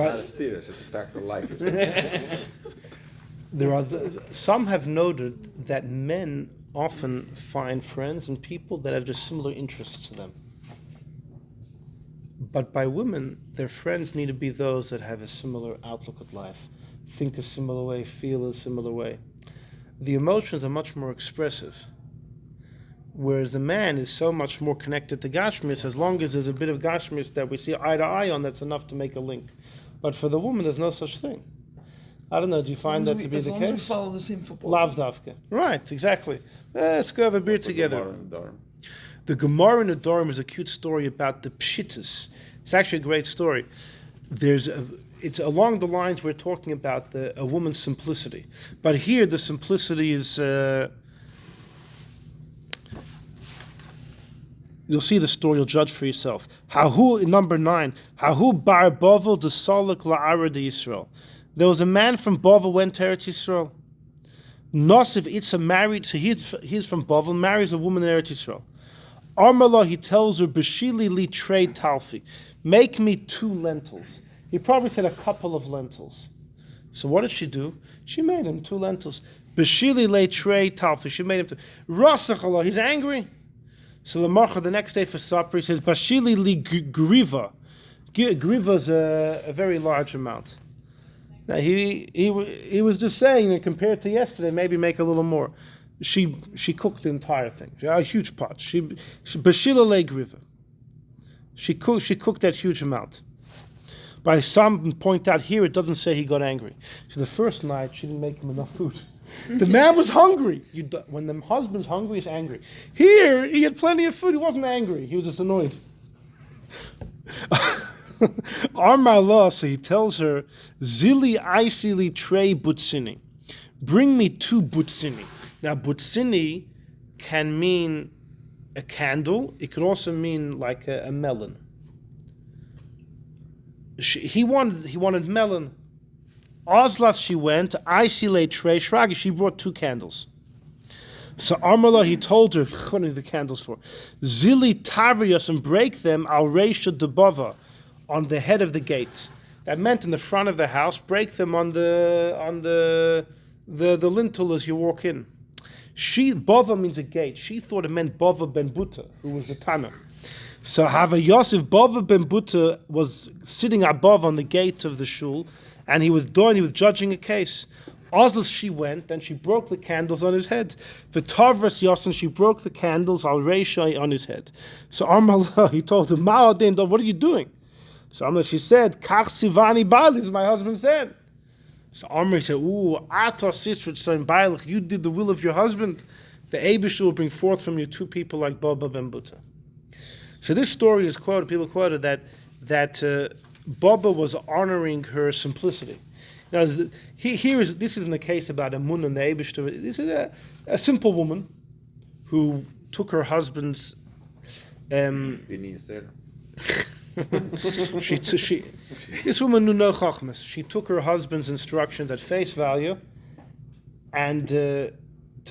are. Some have noted that men often find friends and people that have just similar interests to them. But by women, their friends need to be those that have a similar outlook at life, think a similar way, feel a similar way. The emotions are much more expressive, whereas the man is so much more connected to Gashmis. As long as there's a bit of Gashmis that we see eye to eye on, that's enough to make a link. But for the woman, there's no such thing. I don't know, do you find that to be the case? As long as we follow the same football Lav davka. Right, exactly. Let's go have a beer together. The Gemoroh in the Dorm is a cute story about the Pshittas. It's actually a great story. It's along the lines we're talking about a woman's simplicity. But here the simplicity is... you'll see the story, you'll judge for yourself. Hahu, number 9. Hahu bar Bavel de Solak la'ara de Yisrael. There was a man from Bavel went to Eretz Yisrael. Nosiv Itza married, so he's from Bavel, marries a woman in Eretz Yisrael. Armala, he tells her, Bashili li trei talfi, make me 2 lentils. He probably said a couple of lentils. So what did she do? She made him 2 lentils. Bashili li trei talfi, she made him 2. Rasachala, he's angry. So the Mahara, the next day for supper, he says, Bashili li griva. Griva is a very large amount. Now he was just saying that compared to yesterday, maybe make a little more. She cooked the entire thing, a huge pot. She bashila le griva. She cooked that huge amount. But some point out here, it doesn't say he got angry. So the first night she didn't make him enough food. The man was hungry. When the husband's hungry, he's angry. Here he had plenty of food. He wasn't angry. He was just annoyed. Armala, so he tells her, Zili aisili trei butsini. Bring me 2 butsini. Now, butsini can mean a candle. It could also mean like a melon. He wanted melon. Ozlas, she went. Aisile trei shragi. She brought 2 candles. So Armala, he told her, what are the candles for? Zili tarios, and break them al reisha debava, on the head of the gate. That meant in the front of the house, break them on the lintel as you walk in. Bava means a gate. She thought it meant Bava Ben Buta, who was a Tana. So Hava Yosef, Bava Ben Buta was sitting above on the gate of the shul, and he was judging a case. Ozlas, she went, and she broke the candles on his head. V'tavras Yosin, she broke the candles al Reishai on his head. So Armala, he told him, Ma'adin, what are you doing? So Amr, she said, Kach Sivani Bali, this is my husband said. So Amr said, Ata Sisrut Son Bailich, you did the will of your husband. The Eibush will bring forth from you two people like Bava Ben Buta. So this story is quoted, people quoted that Baba was honoring her simplicity. Now, this isn't a case about Amun and the Eibush. This is a simple woman who took her husband's Binah Yeseira. This woman knew no chachmas. She took her husband's instructions at face value, and to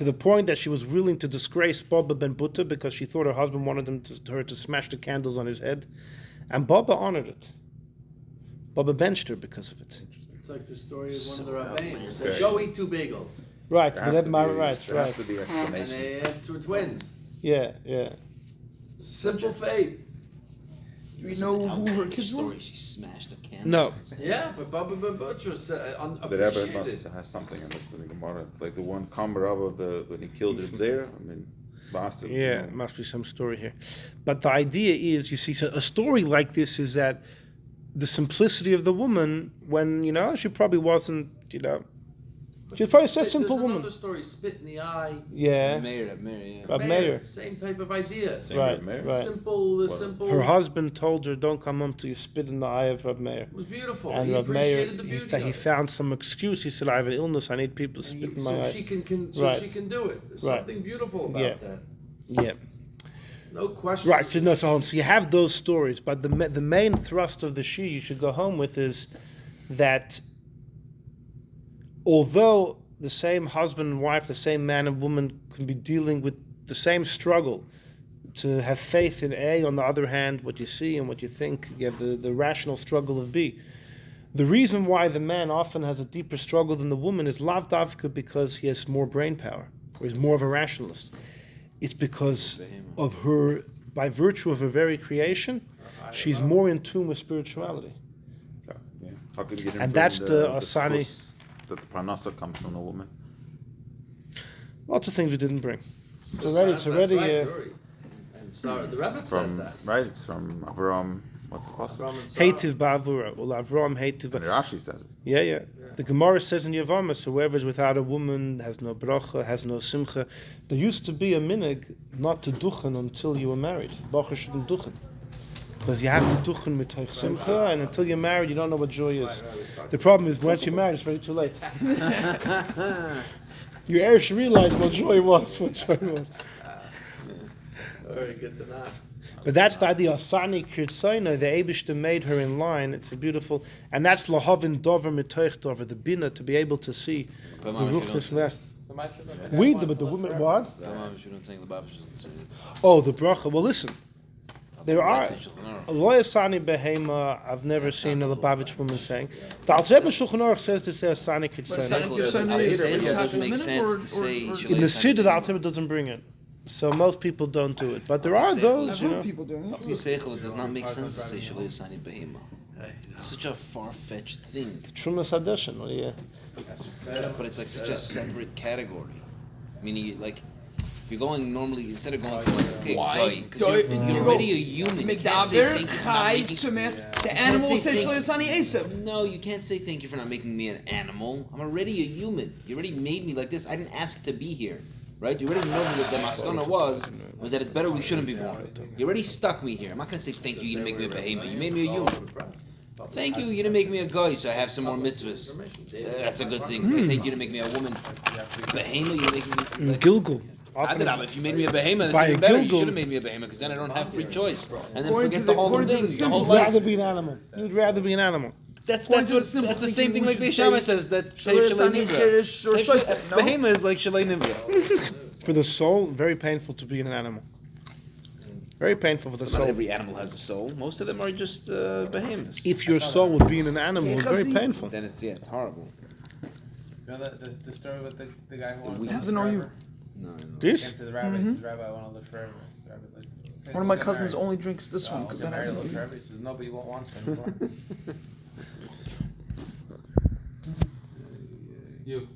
the point that she was willing to disgrace Bava Ben Buta because she thought her husband wanted her to smash the candles on his head, and Baba honored it. Baba benched her because of it. It's like the story of one of the Rabbeim who said, "Go eat two bagels," Right, There has right. to be and explanation. they had two twins. Yeah. Simple faith. Do we know who her kids were? Story, she smashed a candle. No. Yeah, but Bava Ben Buta was The Rebbe appreciated. must have something in this in the Gemoroh. It's like the one Kamar of when he killed Zeresh. I mean, bastard. Yeah, must be some story here. But the idea is, you see, so a story like this is that the simplicity of the woman, when, she probably wasn't, she's probably a simple There's woman. another story, spit in the eye. Yeah. Mayor, yeah. Mayor. Same type of idea. Same Right, with Meir. right. Simple. Her husband told her, don't come home till you spit in the eye of Rab Meir. It was beautiful. And He Rab Meir, appreciated the beauty he of it. found some excuse. He said, I have an illness, I need people to spit in my So eye. she can Right. she can do it. There's Right. something beautiful about Yeah. that. Yeah. No question. Right, so you have those stories, but the main thrust of the Shir you should go home with is that although the same husband and wife, the same man and woman can be dealing with the same struggle, to have faith in A, on the other hand, what you see and what you think, you have the rational struggle of B. The reason why the man often has a deeper struggle than the woman is lav davka because he has more brain power, or he's more of a rationalist. It's because of her, by virtue of her very creation, she's more in tune with spirituality. Yeah. How could you get him And bring that's the Asani. schus that the parnasa comes from a woman? Lots of things we didn't bring. That's already- right, Bruria. And so the Rebbe says From that. right, it's from Avudraham. What's the pasuk? Avraham and Sarah. Hativ ba'avura, well, Avraham hativ. And Rashi says it. Yeah. The Gemoroh says in Yevama, so whoever is without a woman has no bracha, has no simcha. There used to be a minig not to duchen until you were married. Bacher shouldn't duchen. Because you have to duchen with simcha, and until you're married, you don't know what joy is. The problem is, once you're married, it's very too late. You actually realize what joy was. Very good to know. But that's the idea. Asani Kirtzono, the Eibishter made her in line. It's a beautiful, and that's lahavin dover mitoich dover, the Binah, to be able to see the ruchnis nest. So my sister- But the woman, what? The mom shouldn't say the Baba shouldn't say it. Oh, the bracha. Well, listen, there are Right, Shulchan Aruch. a lo Asani Beheima. I've never seen a Lubavitch woman saying. The Alter Rebbe Shulchan Aruch says to say Asani Kirtzono. It doesn't make sense to say In the Siddur, the Alter Rebbe doesn't bring it, so most people don't do it. But there are those, I've you heard know. people doing it. It does not make sense to say Shelo Asani Beheima. It's such a far-fetched thing, Trumas Hadeshin. What do you? but it's like such a separate category. Meaning, like, you're going normally instead of going, okay, Why? because you're already a human. You can't say thank you for not making. The animal says Thank you. Sheasani Esav. No, you can't say thank you for not making me an animal. I'm already a human. You already made me like this. I didn't ask to be here, right? You already know what the maskana was that it's better we shouldn't be born. You already stuck me here. I'm not gonna say thank you. You didn't make me a beheima. You made me a human. Thank you. You didn't make me a guy, so I have some more mitzvahs. That's a good thing. Okay, thank you. You didn't make me a woman. Beheima. You make me. Like, Gilgul. Avudraham, if you made me a beheima, that's By even better. You gilgul. should have made me a beheima because then I don't have free choice. And then According to forget the- the whole according to thing. the The simple whole You'd life. rather be an animal. You'd rather be an animal. That's According to the the simple same thinking, thing we like should Beis say says that Sheasani Kiddush or Shaitan, no? Beheima is like Shalei Nivra. For the soul, very painful to be an animal. Very painful for the Not soul. every animal has a soul. Most of them are just behemoths. If your soul would be in an animal, it's very painful. Then it's horrible. You know the story with the guy who wanted to live Hasn't know you. forever? No, no. This? Came to the rabbi, he says, Rabbi, I want to live forever. So the rabbi's like, okay, One of my we'll get cousins married. only drinks this one We'll because get that married, hasn't live known you. forever. He says, no, but you won't want to anymore. You.